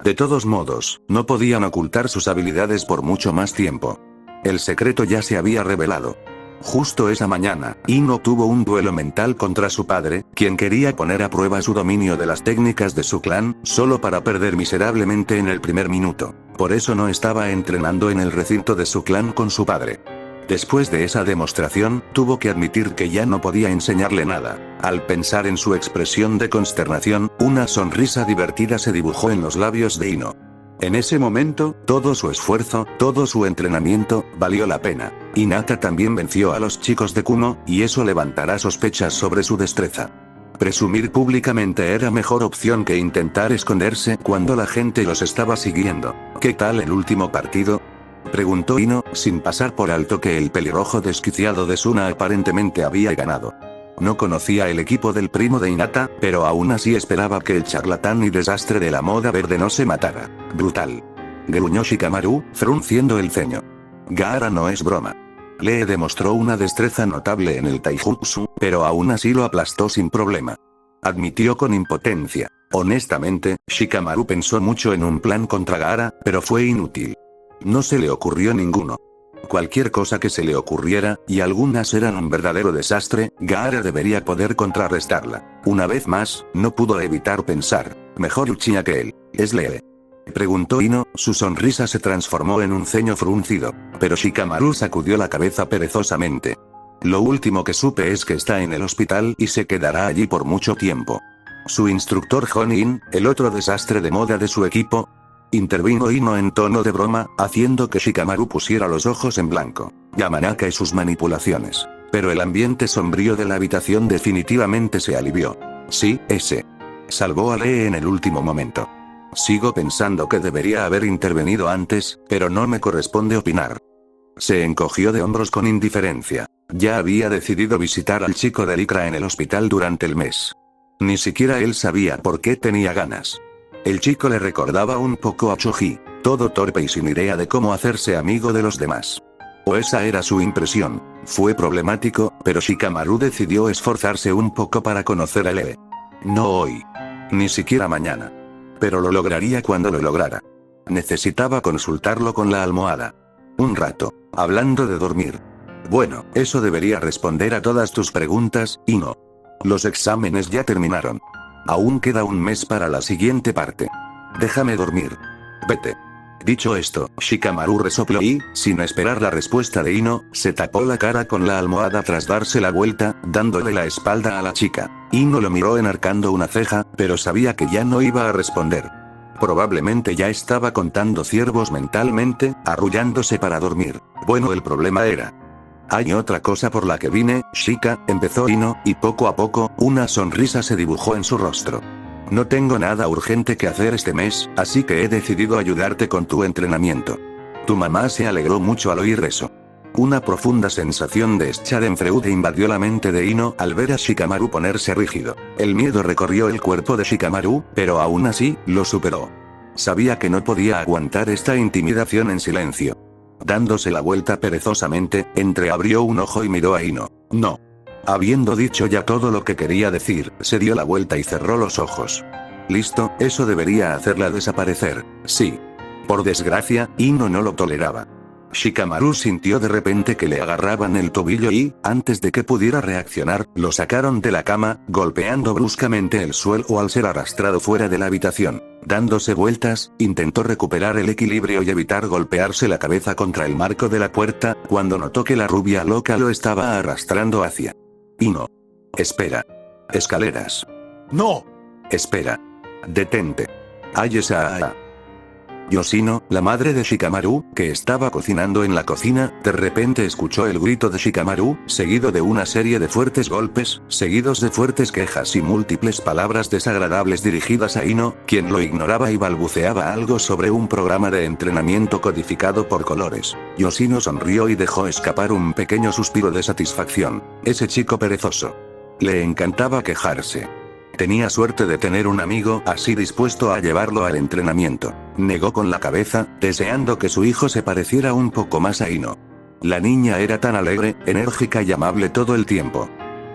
De todos modos, no podían ocultar sus habilidades por mucho más tiempo. El secreto ya se había revelado. Justo esa mañana, Ino tuvo un duelo mental contra su padre, quien quería poner a prueba su dominio de las técnicas de su clan, solo para perder miserablemente en el primer minuto. Por eso no estaba entrenando en el recinto de su clan con su padre. Después de esa demostración, tuvo que admitir que ya no podía enseñarle nada. Al pensar en su expresión de consternación, una sonrisa divertida se dibujó en los labios de Ino. En ese momento, todo su esfuerzo, todo su entrenamiento, valió la pena. Hinata también venció a los chicos de Kumo, y eso levantará sospechas sobre su destreza. Presumir públicamente era mejor opción que intentar esconderse cuando la gente los estaba siguiendo. ¿Qué tal el último partido?, preguntó Ino, sin pasar por alto que el pelirrojo desquiciado de Suna aparentemente había ganado. No conocía el equipo del primo de Hinata, pero aún así esperaba que el charlatán y desastre de la moda verde no se matara. Brutal. Gruñó Shikamaru, frunciendo el ceño. Gaara no es broma. Lee demostró una destreza notable en el taijutsu, pero aún así lo aplastó sin problema. Admitió con impotencia. Honestamente, Shikamaru pensó mucho en un plan contra Gaara, pero fue inútil. No se le ocurrió ninguno. Cualquier cosa que se le ocurriera, y algunas eran un verdadero desastre, Gaara debería poder contrarrestarla. Una vez más, no pudo evitar pensar, mejor Uchiha que él. ¿Es Lee?, preguntó Ino, su sonrisa se transformó en un ceño fruncido. Pero Shikamaru sacudió la cabeza perezosamente. Lo último que supe es que está en el hospital y se quedará allí por mucho tiempo. Su instructor Jonin, el otro desastre de moda de su equipo, intervino Ino en tono de broma, haciendo que Shikamaru pusiera los ojos en blanco. Yamanaka y sus manipulaciones. Pero el ambiente sombrío de la habitación definitivamente se alivió. Sí, ese. Salvó a Lee en el último momento. Sigo pensando que debería haber intervenido antes, pero no me corresponde opinar. Se encogió de hombros con indiferencia. Ya había decidido visitar al chico de Licra en el hospital durante el mes. Ni siquiera él sabía por qué tenía ganas. El chico le recordaba un poco a Choji, todo torpe y sin idea de cómo hacerse amigo de los demás. O esa era su impresión. Fue problemático, pero Shikamaru decidió esforzarse un poco para conocer a Lee. No hoy. Ni siquiera mañana. Pero lo lograría cuando lo lograra. Necesitaba consultarlo con la almohada. Un rato, hablando de dormir. Bueno, eso debería responder a todas tus preguntas, Ino. Los exámenes ya terminaron. Aún queda un mes para la siguiente parte. Déjame dormir. Vete. Dicho esto, Shikamaru resopló y, sin esperar la respuesta de Ino, se tapó la cara con la almohada tras darse la vuelta, dándole la espalda a la chica. Ino lo miró enarcando una ceja, pero sabía que ya no iba a responder. Probablemente ya estaba contando ciervos mentalmente, arrullándose para dormir. Bueno, el problema era... Hay otra cosa por la que vine, Shika, empezó Ino, y poco a poco, una sonrisa se dibujó en su rostro. No tengo nada urgente que hacer este mes, así que he decidido ayudarte con tu entrenamiento. Tu mamá se alegró mucho al oír eso. Una profunda sensación de Schadenfreude invadió la mente de Ino al ver a Shikamaru ponerse rígido. El miedo recorrió el cuerpo de Shikamaru, pero aún así, lo superó. Sabía que no podía aguantar esta intimidación en silencio. Dándose la vuelta perezosamente, entreabrió un ojo y miró a Ino. No. Habiendo dicho ya todo lo que quería decir, se dio la vuelta y cerró los ojos. Listo, eso debería hacerla desaparecer. Sí. Por desgracia, Ino no lo toleraba. Shikamaru sintió de repente que le agarraban el tobillo y, antes de que pudiera reaccionar, lo sacaron de la cama, golpeando bruscamente el suelo al ser arrastrado fuera de la habitación. Dándose vueltas, intentó recuperar el equilibrio y evitar golpearse la cabeza contra el marco de la puerta, cuando notó que la rubia loca lo estaba arrastrando hacia... Ino. Espera. Escaleras. No. Espera. Detente. Hay esa... Yoshino, la madre de Shikamaru, que estaba cocinando en la cocina, de repente escuchó el grito de Shikamaru, seguido de una serie de fuertes golpes, seguidos de fuertes quejas y múltiples palabras desagradables dirigidas a Ino, quien lo ignoraba y balbuceaba algo sobre un programa de entrenamiento codificado por colores. Yoshino sonrió y dejó escapar un pequeño suspiro de satisfacción. Ese chico perezoso. Le encantaba quejarse. Tenía suerte de tener un amigo así dispuesto a llevarlo al entrenamiento. Negó con la cabeza, deseando que su hijo se pareciera un poco más a Ino. La niña era tan alegre, enérgica y amable todo el tiempo.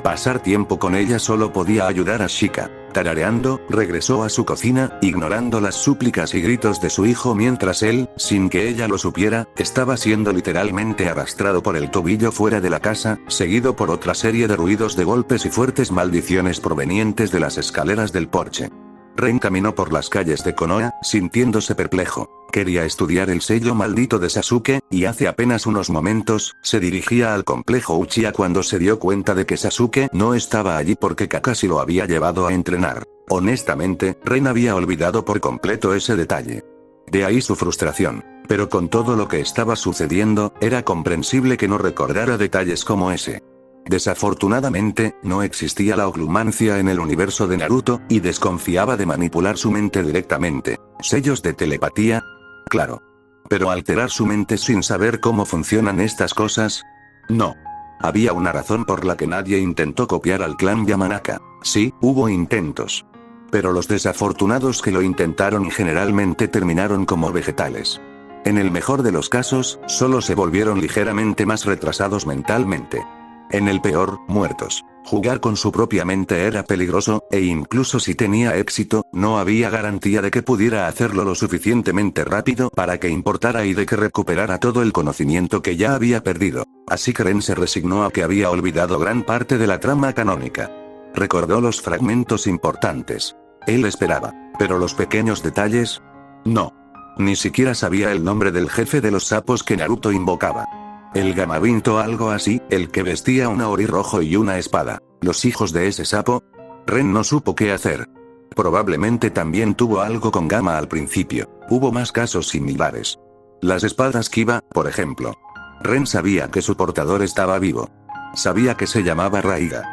Pasar tiempo con ella solo podía ayudar a Shika. Tarareando, regresó a su cocina, ignorando las súplicas y gritos de su hijo mientras él, sin que ella lo supiera, estaba siendo literalmente arrastrado por el tobillo fuera de la casa, seguido por otra serie de ruidos de golpes y fuertes maldiciones provenientes de las escaleras del porche. Ren caminó por las calles de Konoha, sintiéndose perplejo. Quería estudiar el sello maldito de Sasuke, y hace apenas unos momentos, se dirigía al complejo Uchiha cuando se dio cuenta de que Sasuke no estaba allí porque Kakashi lo había llevado a entrenar. Honestamente, Ren había olvidado por completo ese detalle. De ahí su frustración. Pero con todo lo que estaba sucediendo, era comprensible que no recordara detalles como ese. Desafortunadamente, no existía la oglumancia en el universo de Naruto, y desconfiaba de manipular su mente directamente. ¿Sellos de telepatía? Claro. ¿Pero alterar su mente sin saber cómo funcionan estas cosas? No. Había una razón por la que nadie intentó copiar al clan Yamanaka. Sí, hubo intentos. Pero los desafortunados que lo intentaron generalmente terminaron como vegetales. En el mejor de los casos, solo se volvieron ligeramente más retrasados mentalmente. En el peor, muertos. Jugar con su propia mente era peligroso, e incluso si tenía éxito, no había garantía de que pudiera hacerlo lo suficientemente rápido para que importara y de que recuperara todo el conocimiento que ya había perdido. Así que Ren se resignó a que había olvidado gran parte de la trama canónica. Recordó los fragmentos importantes. Él esperaba. Pero los pequeños detalles... No. Ni siquiera sabía el nombre del jefe de los sapos que Naruto invocaba. El Gamabinto o algo así, el que vestía un ori rojo y una espada. ¿Los hijos de ese sapo? Ren no supo qué hacer. Probablemente también tuvo algo con Gama al principio. Hubo más casos similares. Las espadas Kiba, por ejemplo. Ren sabía que su portador estaba vivo. Sabía que se llamaba Raiga.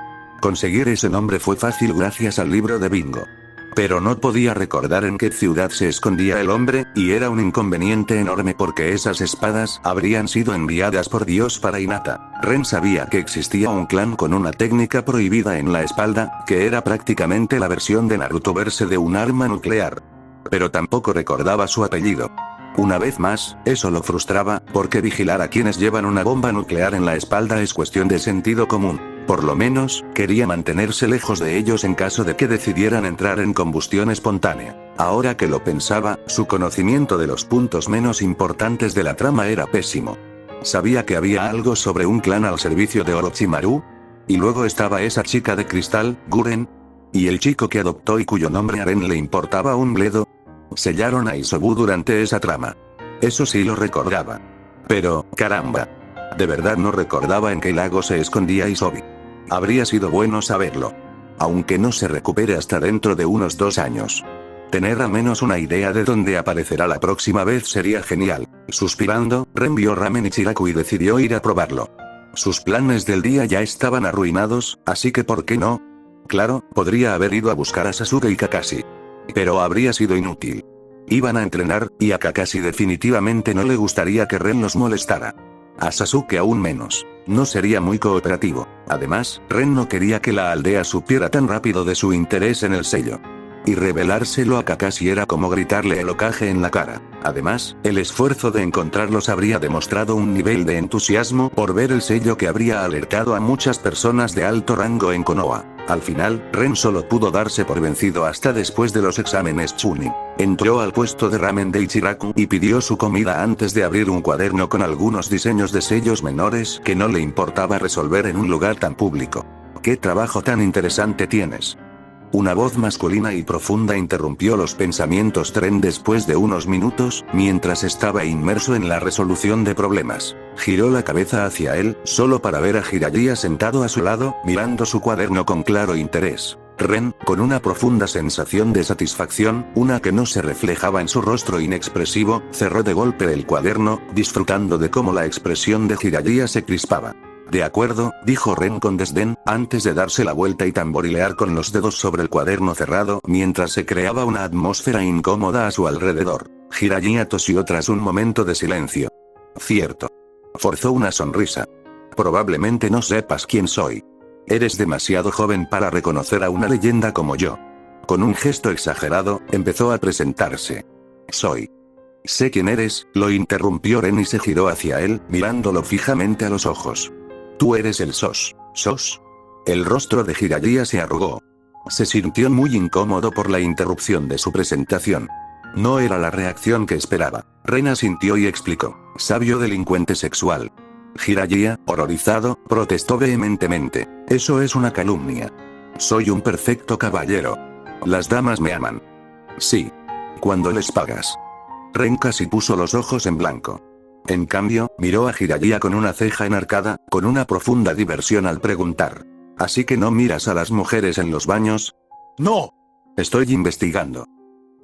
Conseguir ese nombre fue fácil gracias al libro de Bingo. Pero no podía recordar en qué ciudad se escondía el hombre, y era un inconveniente enorme porque esas espadas habrían sido enviadas por Dios para Hinata. Ren sabía que existía un clan con una técnica prohibida en la espalda, que era prácticamente la versión de Naruto verse de un arma nuclear. Pero tampoco recordaba su apellido. Una vez más, eso lo frustraba, porque vigilar a quienes llevan una bomba nuclear en la espalda es cuestión de sentido común. Por lo menos, quería mantenerse lejos de ellos en caso de que decidieran entrar en combustión espontánea. Ahora que lo pensaba, su conocimiento de los puntos menos importantes de la trama era pésimo. Sabía que había algo sobre un clan al servicio de Orochimaru. Y luego estaba esa chica de cristal, Guren. Y el chico que adoptó y cuyo nombre a Ren le importaba un bledo. Sellaron a Isobu durante esa trama. Eso sí lo recordaba. Pero, caramba. De verdad no recordaba en qué lago se escondía Isobu. Habría sido bueno saberlo. Aunque no se recupere hasta dentro de unos 2 años. Tener al menos una idea de dónde aparecerá la próxima vez sería genial. Suspirando, Ren vio Ramen Ichiraku y decidió ir a probarlo. Sus planes del día ya estaban arruinados, así que ¿por qué no? Claro, podría haber ido a buscar a Sasuke y Kakashi. Pero habría sido inútil. Iban a entrenar, y a Kakashi definitivamente no le gustaría que Ren los molestara. A Sasuke aún menos. No sería muy cooperativo. Además, Ren no quería que la aldea supiera tan rápido de su interés en el sello. Y revelárselo a Kakashi era como gritarle el ocaje en la cara. Además, el esfuerzo de encontrarlos habría demostrado un nivel de entusiasmo por ver el sello que habría alertado a muchas personas de alto rango en Konoha. Al final, Ren solo pudo darse por vencido hasta después de los exámenes Chunin. Entró al puesto de ramen de Ichiraku y pidió su comida antes de abrir un cuaderno con algunos diseños de sellos menores que no le importaba resolver en un lugar tan público. ¿Qué trabajo tan interesante tienes? Una voz masculina y profunda interrumpió los pensamientos de Ren después de unos minutos, mientras estaba inmerso en la resolución de problemas. Giró la cabeza hacia él, solo para ver a Jiraiya sentado a su lado, mirando su cuaderno con claro interés. Ren, con una profunda sensación de satisfacción, una que no se reflejaba en su rostro inexpresivo, cerró de golpe el cuaderno, disfrutando de cómo la expresión de Jiraiya se crispaba. De acuerdo, dijo Ren con desdén, antes de darse la vuelta y tamborilear con los dedos sobre el cuaderno cerrado, mientras se creaba una atmósfera incómoda a su alrededor. Jiraiya tosió tras un momento de silencio. Cierto. Forzó una sonrisa. Probablemente no sepas quién soy. Eres demasiado joven para reconocer a una leyenda como yo. Con un gesto exagerado, empezó a presentarse. Soy. Sé quién eres, lo interrumpió Ren y se giró hacia él, mirándolo fijamente a los ojos. Tú eres el SOS. ¿SOS? El rostro de Jiraiya se arrugó. Se sintió muy incómodo por la interrupción de su presentación. No era la reacción que esperaba. Ren asintió y explicó. Sabio delincuente sexual. Jiraiya, horrorizado, protestó vehementemente. Eso es una calumnia. Soy un perfecto caballero. Las damas me aman. Sí. Cuando les pagas. Ren casi puso los ojos en blanco. En cambio, miró a Jiraiya con una ceja enarcada, con una profunda diversión al preguntar. ¿Así que no miras a las mujeres en los baños? No. Estoy investigando.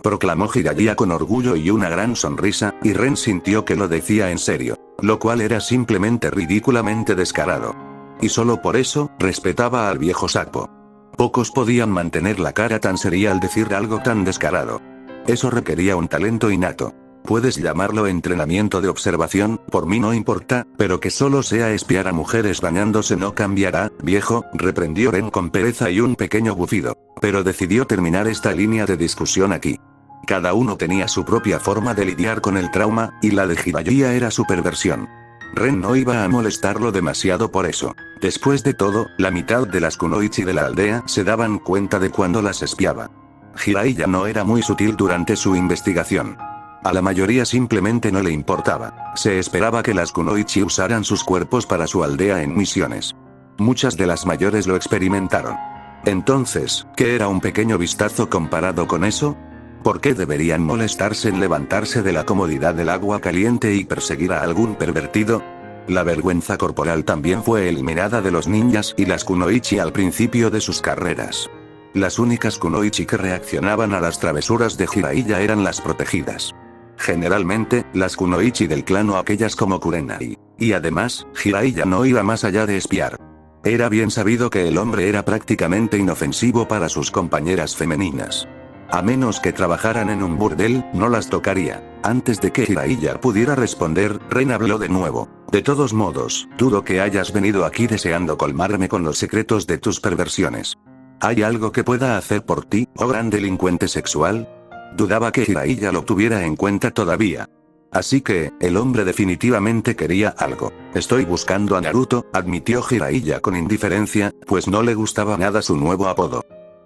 Proclamó Jiraiya con orgullo y una gran sonrisa, y Ren sintió que lo decía en serio. Lo cual era simplemente ridículamente descarado. Y solo por eso, respetaba al viejo sapo. Pocos podían mantener la cara tan seria al decir algo tan descarado. Eso requería un talento innato. Puedes llamarlo entrenamiento de observación, por mí no importa, pero que solo sea espiar a mujeres bañándose no cambiará, viejo, reprendió Ren con pereza y un pequeño bufido. Pero decidió terminar esta línea de discusión aquí. Cada uno tenía su propia forma de lidiar con el trauma, y la de Jiraiya era su perversión. Ren no iba a molestarlo demasiado por eso. Después de todo, la mitad de las kunoichi de la aldea se daban cuenta de cuando las espiaba. Jiraiya no era muy sutil durante su investigación. A la mayoría simplemente no le importaba. Se esperaba que las kunoichi usaran sus cuerpos para su aldea en misiones. Muchas de las mayores lo experimentaron. Entonces, ¿qué era un pequeño vistazo comparado con eso? ¿Por qué deberían molestarse en levantarse de la comodidad del agua caliente y perseguir a algún pervertido? La vergüenza corporal también fue eliminada de los ninjas y las kunoichi al principio de sus carreras. Las únicas kunoichi que reaccionaban a las travesuras de Jiraiya eran las protegidas. Generalmente, las kunoichi del clan o aquellas como Kurenai. Y además, Jiraiya no iba más allá de espiar. Era bien sabido que el hombre era prácticamente inofensivo para sus compañeras femeninas. A menos que trabajaran en un burdel, no las tocaría. Antes de que Jiraiya pudiera responder, Ren habló de nuevo. De todos modos, dudo que hayas venido aquí deseando colmarme con los secretos de tus perversiones. ¿Hay algo que pueda hacer por ti, oh gran delincuente sexual? Dudaba que Jiraiya lo tuviera en cuenta todavía. Así que, el hombre definitivamente quería algo. Estoy buscando a Naruto, admitió Jiraiya con indiferencia, pues no le gustaba nada su nuevo apodo.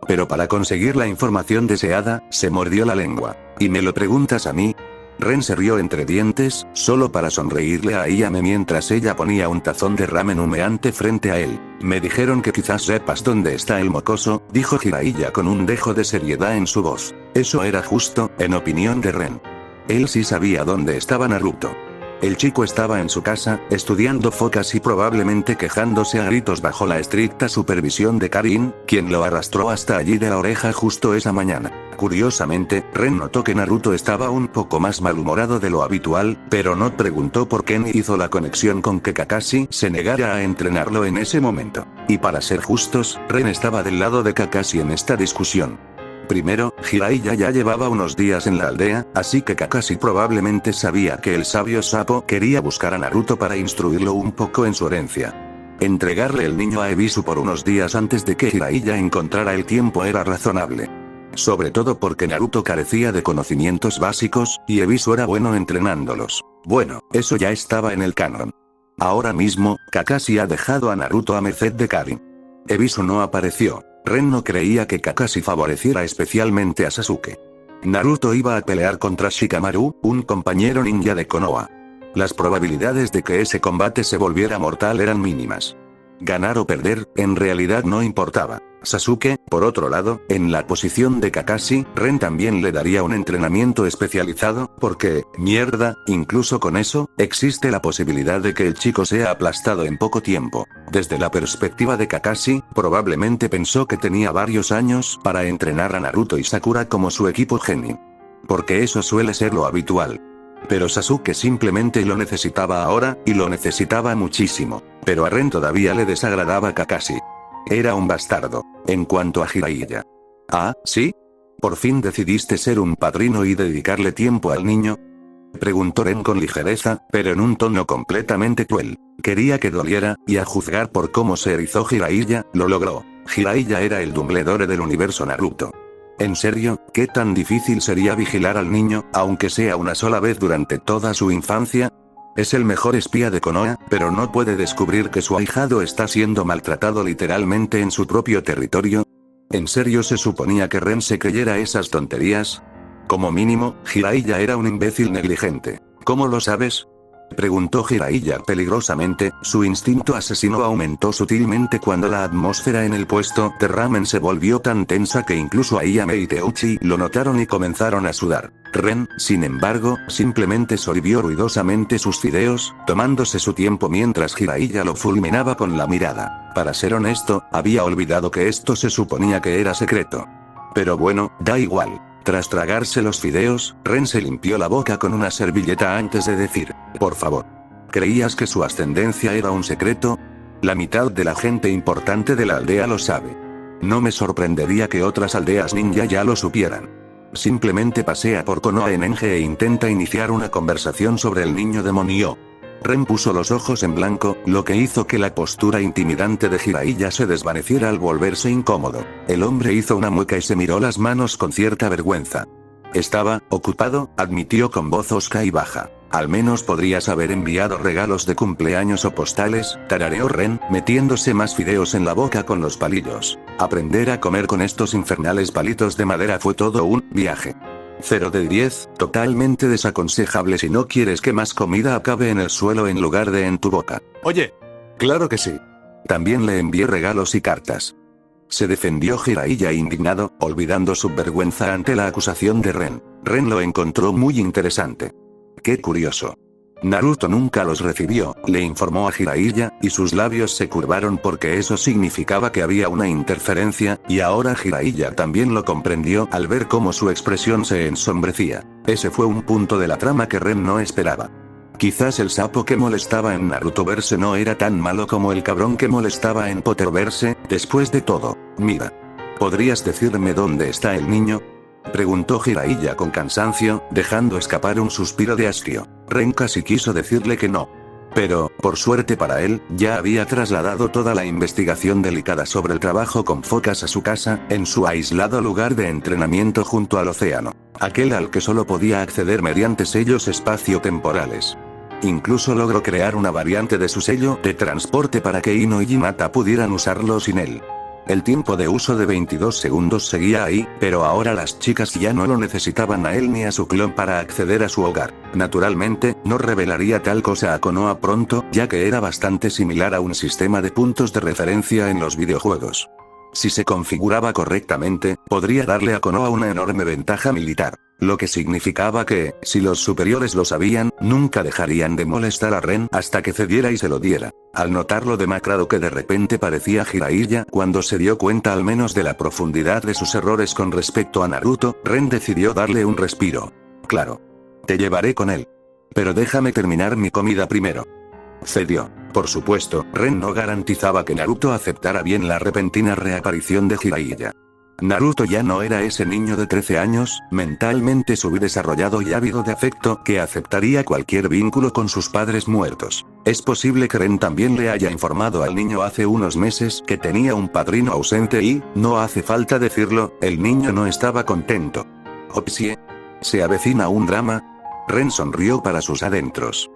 Pero para conseguir la información deseada, se mordió la lengua. ¿Y me lo preguntas a mí? Ren se rió entre dientes, solo para sonreírle a Ayame mientras ella ponía un tazón de ramen humeante frente a él. Me dijeron que quizás sepas dónde está el mocoso, dijo Jiraiya con un dejo de seriedad en su voz. Eso era justo, en opinión de Ren. Él sí sabía dónde estaba Naruto. El chico estaba en su casa, estudiando focas y probablemente quejándose a gritos bajo la estricta supervisión de Karin, quien lo arrastró hasta allí de la oreja justo esa mañana. Curiosamente, Ren notó que Naruto estaba un poco más malhumorado de lo habitual, pero no preguntó por qué ni hizo la conexión con que Kakashi se negara a entrenarlo en ese momento. Y para ser justos, Ren estaba del lado de Kakashi en esta discusión. Primero, Jiraiya ya llevaba unos días en la aldea, así que Kakashi probablemente sabía que el sabio sapo quería buscar a Naruto para instruirlo un poco en su herencia. Entregarle el niño a Ebisu por unos días antes de que Jiraiya encontrara el tiempo era razonable. Sobre todo porque Naruto carecía de conocimientos básicos, y Ebisu era bueno entrenándolos. Bueno, eso ya estaba en el canon. Ahora mismo, Kakashi ha dejado a Naruto a merced de Karin. Ebisu no apareció. Ren no creía que Kakashi favoreciera especialmente a Sasuke. Naruto iba a pelear contra Shikamaru, un compañero ninja de Konoha. Las probabilidades de que ese combate se volviera mortal eran mínimas. ganar o perder, en realidad no importaba. Sasuke, por otro lado, en la posición de Kakashi, Ren también le daría un entrenamiento especializado, porque, mierda, incluso con eso, existe la posibilidad de que el chico sea aplastado en poco tiempo. Desde la perspectiva de Kakashi, probablemente pensó que tenía varios años para entrenar a Naruto y Sakura como su equipo Genin. Porque eso suele ser lo habitual. Pero Sasuke simplemente lo necesitaba ahora, y lo necesitaba muchísimo. Pero a Ren todavía le desagradaba Kakashi. Era un bastardo. En cuanto a Jiraiya. ¿Ah, sí? ¿Por fin decidiste ser un padrino y dedicarle tiempo al niño? Preguntó Ren con ligereza, pero en un tono completamente cruel. Quería que doliera, y a juzgar por cómo se erizó Jiraiya, lo logró. Jiraiya era el Dumbledore del universo Naruto. ¿En serio? ¿Qué tan difícil sería vigilar al niño, aunque sea una sola vez durante toda su infancia? Es el mejor espía de Konoha, pero no puede descubrir que su ahijado está siendo maltratado literalmente en su propio territorio. ¿En serio se suponía que Ren se creyera esas tonterías? Como mínimo, Jiraiya era un imbécil negligente. ¿Cómo lo sabes? Preguntó Jiraiya peligrosamente. Su instinto asesino aumentó sutilmente cuando la atmósfera en el puesto de ramen se volvió tan tensa que incluso Ayame y Teuchi lo notaron y comenzaron a sudar. Ren, sin embargo, simplemente sorbió ruidosamente sus fideos, tomándose su tiempo mientras Jiraiya lo fulminaba con la mirada. Para ser honesto, había olvidado que esto se suponía que era secreto. Pero bueno, da igual. Tras tragarse los fideos, Ren se limpió la boca con una servilleta antes de decir, por favor. ¿Creías que su ascendencia era un secreto? La mitad de la gente importante de la aldea lo sabe. No me sorprendería que otras aldeas ninja ya lo supieran. Simplemente pasea por Konoha en Enge e intenta iniciar una conversación sobre el niño demonio. Ren puso los ojos en blanco, lo que hizo que la postura intimidante de Jiraiya se desvaneciera al volverse incómodo. El hombre hizo una mueca y se miró las manos con cierta vergüenza. Estaba ocupado, admitió con voz hosca y baja. Al menos podrías haber enviado regalos de cumpleaños o postales, tarareó Ren, metiéndose más fideos en la boca con los palillos. Aprender a comer con estos infernales palitos de madera fue todo un viaje. 0 de 10, totalmente desaconsejable si no quieres que más comida acabe en el suelo en lugar de en tu boca. Oye. Claro que sí. También le envié regalos y cartas. Se defendió Jiraiya indignado, olvidando su vergüenza ante la acusación de Ren. Ren lo encontró muy interesante. Qué curioso. Naruto nunca los recibió, le informó a Jiraiya, y sus labios se curvaron porque eso significaba que había una interferencia, y ahora Jiraiya también lo comprendió al ver cómo su expresión se ensombrecía. Ese fue un punto de la trama que Ren no esperaba. Quizás el sapo que molestaba en Narutoverse no era tan malo como el cabrón que molestaba en Potterverse. Después de todo, mira. ¿Podrías decirme dónde está el niño? Preguntó Jiraiya con cansancio, dejando escapar un suspiro de hastío. Ren casi quiso decirle que no. Pero, por suerte para él, ya había trasladado toda la investigación delicada sobre el trabajo con focas a su casa, en su aislado lugar de entrenamiento junto al océano. Aquel al que solo podía acceder mediante sellos espacio-temporales. Incluso logró crear una variante de su sello de transporte para que Ino y Hinata pudieran usarlo sin él. El tiempo de uso de 22 segundos seguía ahí, pero ahora las chicas ya no lo necesitaban a él ni a su clon para acceder a su hogar. Naturalmente, no revelaría tal cosa a Konoha pronto, ya que era bastante similar a un sistema de puntos de referencia en los videojuegos. Si se configuraba correctamente, podría darle a Konoha una enorme ventaja militar. Lo que significaba que, si los superiores lo sabían, nunca dejarían de molestar a Ren hasta que cediera y se lo diera. Al notar lo demacrado que de repente parecía Jiraiya cuando se dio cuenta al menos de la profundidad de sus errores con respecto a Naruto, Ren decidió darle un respiro. Claro. Te llevaré con él. Pero déjame terminar mi comida primero. Cedió. Por supuesto, Ren no garantizaba que Naruto aceptara bien la repentina reaparición de Jiraiya. Naruto ya no era ese niño de 13 años, mentalmente subdesarrollado y ávido de afecto, que aceptaría cualquier vínculo con sus padres muertos. Es posible que Ren también le haya informado al niño hace unos meses que tenía un padrino ausente y, no hace falta decirlo, el niño no estaba contento. Opsie. ¿Se avecina un drama? Ren sonrió para sus adentros.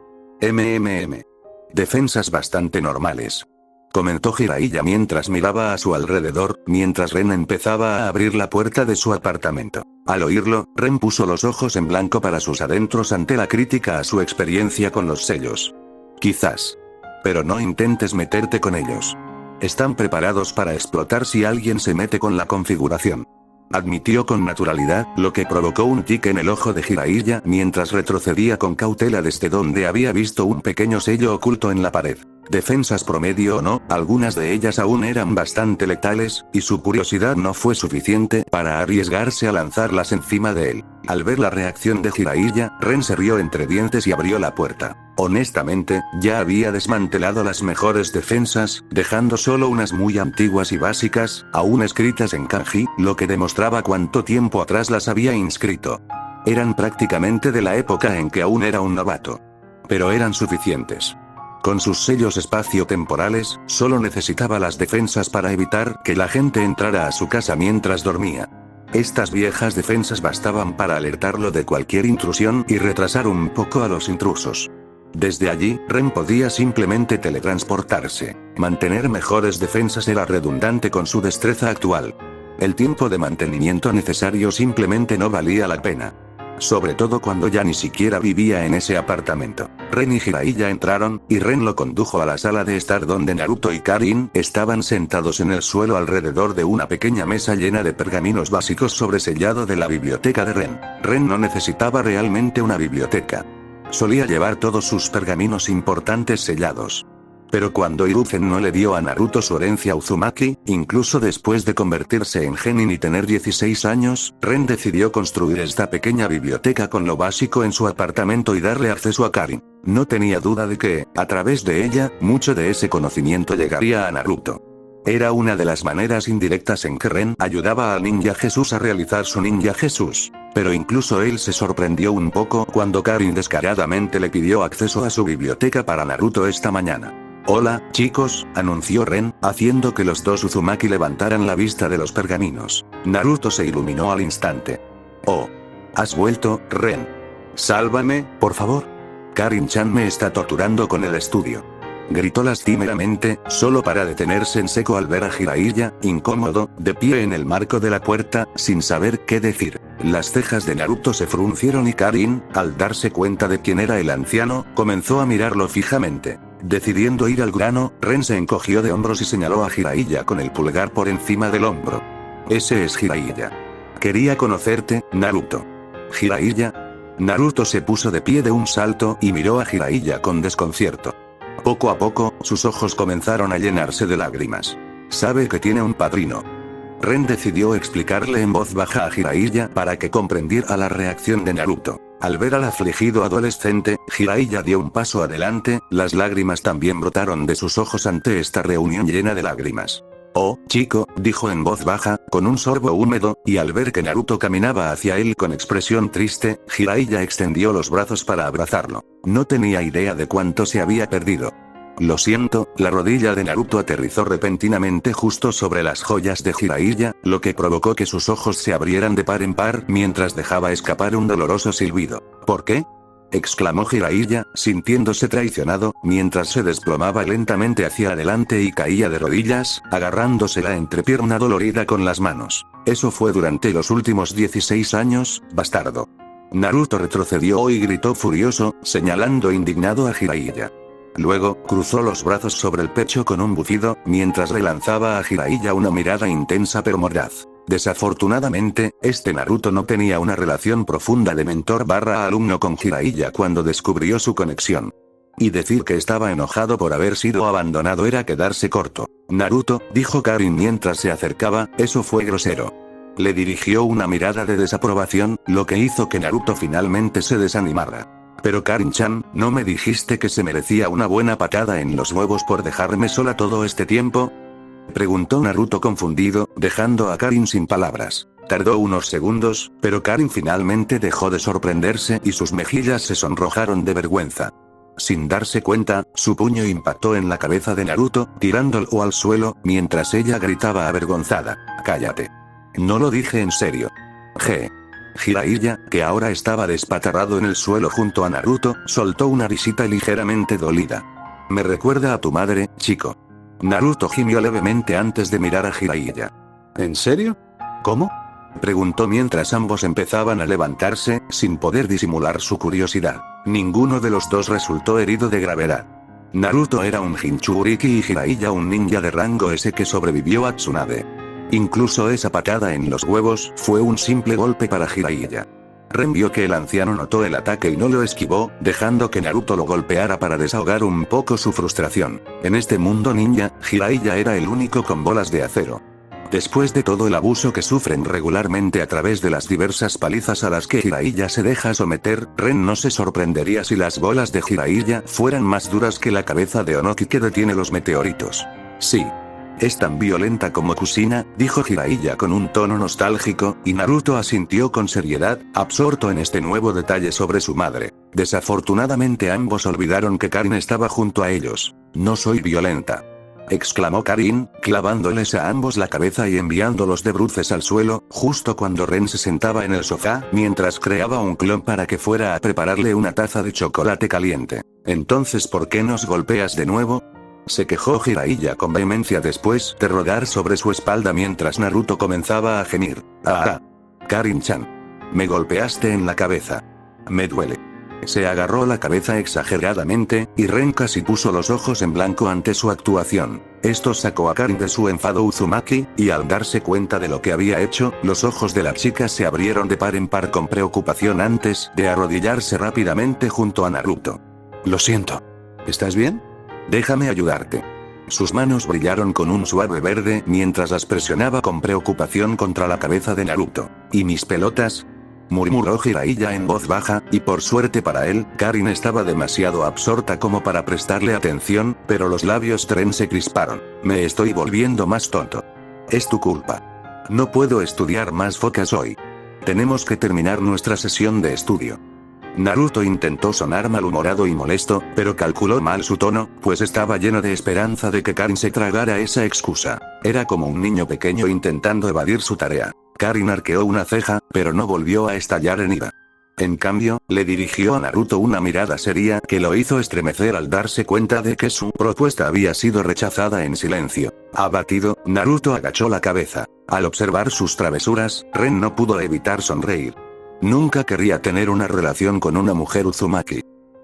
Defensas bastante normales. Comentó Jiraiya mientras miraba a su alrededor, mientras Ren empezaba a abrir la puerta de su apartamento. Al oírlo, Ren puso los ojos en blanco para sus adentros ante la crítica a su experiencia con los sellos. Quizás. Pero no intentes meterte con ellos. Están preparados para explotar si alguien se mete con la configuración. Admitió con naturalidad, lo que provocó un tic en el ojo de Jiraiya mientras retrocedía con cautela desde donde había visto un pequeño sello oculto en la pared. Defensas promedio o no, algunas de ellas aún eran bastante letales, y su curiosidad no fue suficiente para arriesgarse a lanzarlas encima de él. Al ver la reacción de Jiraiya, Ren se rió entre dientes y abrió la puerta. Honestamente, ya había desmantelado las mejores defensas, dejando solo unas muy antiguas y básicas, aún escritas en kanji, lo que demostraba cuánto tiempo atrás las había inscrito. Eran prácticamente de la época en que aún era un novato. Pero eran suficientes. Con sus sellos espacio-temporales, solo necesitaba las defensas para evitar que la gente entrara a su casa mientras dormía. Estas viejas defensas bastaban para alertarlo de cualquier intrusión y retrasar un poco a los intrusos. Desde allí, Ren podía simplemente teletransportarse. Mantener mejores defensas era redundante con su destreza actual. El tiempo de mantenimiento necesario simplemente no valía la pena. Sobre todo cuando ya ni siquiera vivía en ese apartamento. Ren y Jiraiya entraron, y Ren lo condujo a la sala de estar donde Naruto y Karin estaban sentados en el suelo alrededor de una pequeña mesa llena de pergaminos básicos sobresellado de la biblioteca de Ren. Ren no necesitaba realmente una biblioteca. Solía llevar todos sus pergaminos importantes sellados. Pero cuando Hiruzen no le dio a Naruto su herencia Uzumaki, incluso después de convertirse en genin y tener 16 años, Ren decidió construir esta pequeña biblioteca con lo básico en su apartamento y darle acceso a Karin. No tenía duda de que, a través de ella, mucho de ese conocimiento llegaría a Naruto. Era una de las maneras indirectas en que Ren ayudaba al Ninja Jesús a realizar su Ninja Jesús. Pero incluso él se sorprendió un poco cuando Karin descaradamente le pidió acceso a su biblioteca para Naruto esta mañana. «Hola, chicos», anunció Ren, haciendo que los dos Uzumaki levantaran la vista de los pergaminos. Naruto se iluminó al instante. «Oh. ¿Has vuelto, Ren? Sálvame, por favor. Karin-chan me está torturando con el estudio». Gritó lastimeramente, solo para detenerse en seco al ver a Jiraiya, incómodo, de pie en el marco de la puerta, sin saber qué decir. Las cejas de Naruto se fruncieron y Karin, al darse cuenta de quién era el anciano, comenzó a mirarlo fijamente. Decidiendo ir al grano, Ren se encogió de hombros y señaló a Jiraiya con el pulgar por encima del hombro. «Ese es Jiraiya. Quería conocerte, Naruto». «¿Jiraiya?» Naruto se puso de pie de un salto y miró a Jiraiya con desconcierto. Poco a poco, sus ojos comenzaron a llenarse de lágrimas. «Sabe que tiene un padrino». Ren decidió explicarle en voz baja a Jiraiya para que comprendiera la reacción de Naruto. Al ver al afligido adolescente, Jiraiya dio un paso adelante, las lágrimas también brotaron de sus ojos ante esta reunión llena de lágrimas. «Oh, chico», dijo en voz baja, con un sorbo húmedo, y al ver que Naruto caminaba hacia él con expresión triste, Jiraiya extendió los brazos para abrazarlo. No tenía idea de cuánto se había perdido. «Lo siento», la rodilla de Naruto aterrizó repentinamente justo sobre las joyas de Jiraiya, lo que provocó que sus ojos se abrieran de par en par mientras dejaba escapar un doloroso silbido. «¿Por qué?», exclamó Jiraiya, sintiéndose traicionado, mientras se desplomaba lentamente hacia adelante y caía de rodillas, agarrándose la entrepierna dolorida con las manos. «Eso fue durante los últimos 16 años, bastardo». Naruto retrocedió y gritó furioso, señalando indignado a Jiraiya. Luego, cruzó los brazos sobre el pecho con un bufido, mientras le lanzaba a Jiraiya una mirada intensa pero mordaz. Desafortunadamente, este Naruto no tenía una relación profunda de mentor/alumno con Jiraiya cuando descubrió su conexión. Y decir que estaba enojado por haber sido abandonado era quedarse corto. «Naruto», dijo Karin mientras se acercaba, «eso fue grosero». Le dirigió una mirada de desaprobación, lo que hizo que Naruto finalmente se desanimara. «Pero Karin-chan, ¿no me dijiste que se merecía una buena patada en los huevos por dejarme sola todo este tiempo?», preguntó Naruto confundido, dejando a Karin sin palabras. Tardó unos segundos, pero Karin finalmente dejó de sorprenderse y sus mejillas se sonrojaron de vergüenza. Sin darse cuenta, su puño impactó en la cabeza de Naruto, tirándolo al suelo, mientras ella gritaba avergonzada. «Cállate. No lo dije en serio». Jiraiya, que ahora estaba despatarrado en el suelo junto a Naruto, soltó una risita ligeramente dolida. «Me recuerda a tu madre, chico». Naruto gimió levemente antes de mirar a Jiraiya. «¿En serio? ¿Cómo?», preguntó mientras ambos empezaban a levantarse, sin poder disimular su curiosidad. Ninguno de los dos resultó herido de gravedad. Naruto era un Jinchuriki y Jiraiya un ninja de rango S que sobrevivió a Tsunade. Incluso esa patada en los huevos fue un simple golpe para Jiraiya. Ren vio que el anciano notó el ataque y no lo esquivó, dejando que Naruto lo golpeara para desahogar un poco su frustración. En este mundo ninja, Jiraiya era el único con bolas de acero. Después de todo el abuso que sufren regularmente a través de las diversas palizas a las que Jiraiya se deja someter, Ren no se sorprendería si las bolas de Jiraiya fueran más duras que la cabeza de Onoki que detiene los meteoritos. Sí. Es tan violenta como Kushina, dijo Jiraiya con un tono nostálgico, y Naruto asintió con seriedad, absorto en este nuevo detalle sobre su madre. Desafortunadamente ambos olvidaron que Karin estaba junto a ellos. No soy violenta, exclamó Karin, clavándoles a ambos la cabeza y enviándolos de bruces al suelo, justo cuando Ren se sentaba en el sofá, mientras creaba un clon para que fuera a prepararle una taza de chocolate caliente. Entonces, ¿por qué nos golpeas de nuevo?, se quejó Jiraiya con vehemencia después de rodar sobre su espalda mientras Naruto comenzaba a gemir. ¡Ah! Karin-chan. Me golpeaste en la cabeza. Me duele. Se agarró la cabeza exageradamente, y Ren casi puso los ojos en blanco ante su actuación. Esto sacó a Karin de su enfado Uzumaki, y al darse cuenta de lo que había hecho, los ojos de la chica se abrieron de par en par con preocupación antes de arrodillarse rápidamente junto a Naruto. Lo siento. ¿Estás bien? Déjame ayudarte. Sus manos brillaron con un suave verde mientras las presionaba con preocupación contra la cabeza de Naruto. ¿Y mis pelotas?, murmuró Jiraiya en voz baja, y por suerte para él, Karin estaba demasiado absorta como para prestarle atención, pero los labios de Ren se crisparon. Me estoy volviendo más tonto. Es tu culpa. No puedo estudiar más focas hoy. Tenemos que terminar nuestra sesión de estudio. Naruto intentó sonar malhumorado y molesto, pero calculó mal su tono, pues estaba lleno de esperanza de que Karin se tragara esa excusa. Era como un niño pequeño intentando evadir su tarea. Karin arqueó una ceja, pero no volvió a estallar en ira. En cambio, le dirigió a Naruto una mirada seria que lo hizo estremecer al darse cuenta de que su propuesta había sido rechazada en silencio. Abatido, Naruto agachó la cabeza. Al observar sus travesuras, Ren no pudo evitar sonreír. Nunca querría tener una relación con una mujer Uzumaki.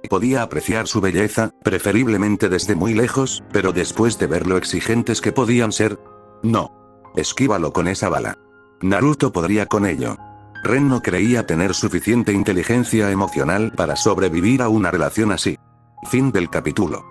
Podía apreciar su belleza, preferiblemente desde muy lejos, pero después de ver lo exigentes que podían ser... No. Esquívalo con esa bala. Naruto podría con ello. Ren no creía tener suficiente inteligencia emocional para sobrevivir a una relación así. Fin del capítulo.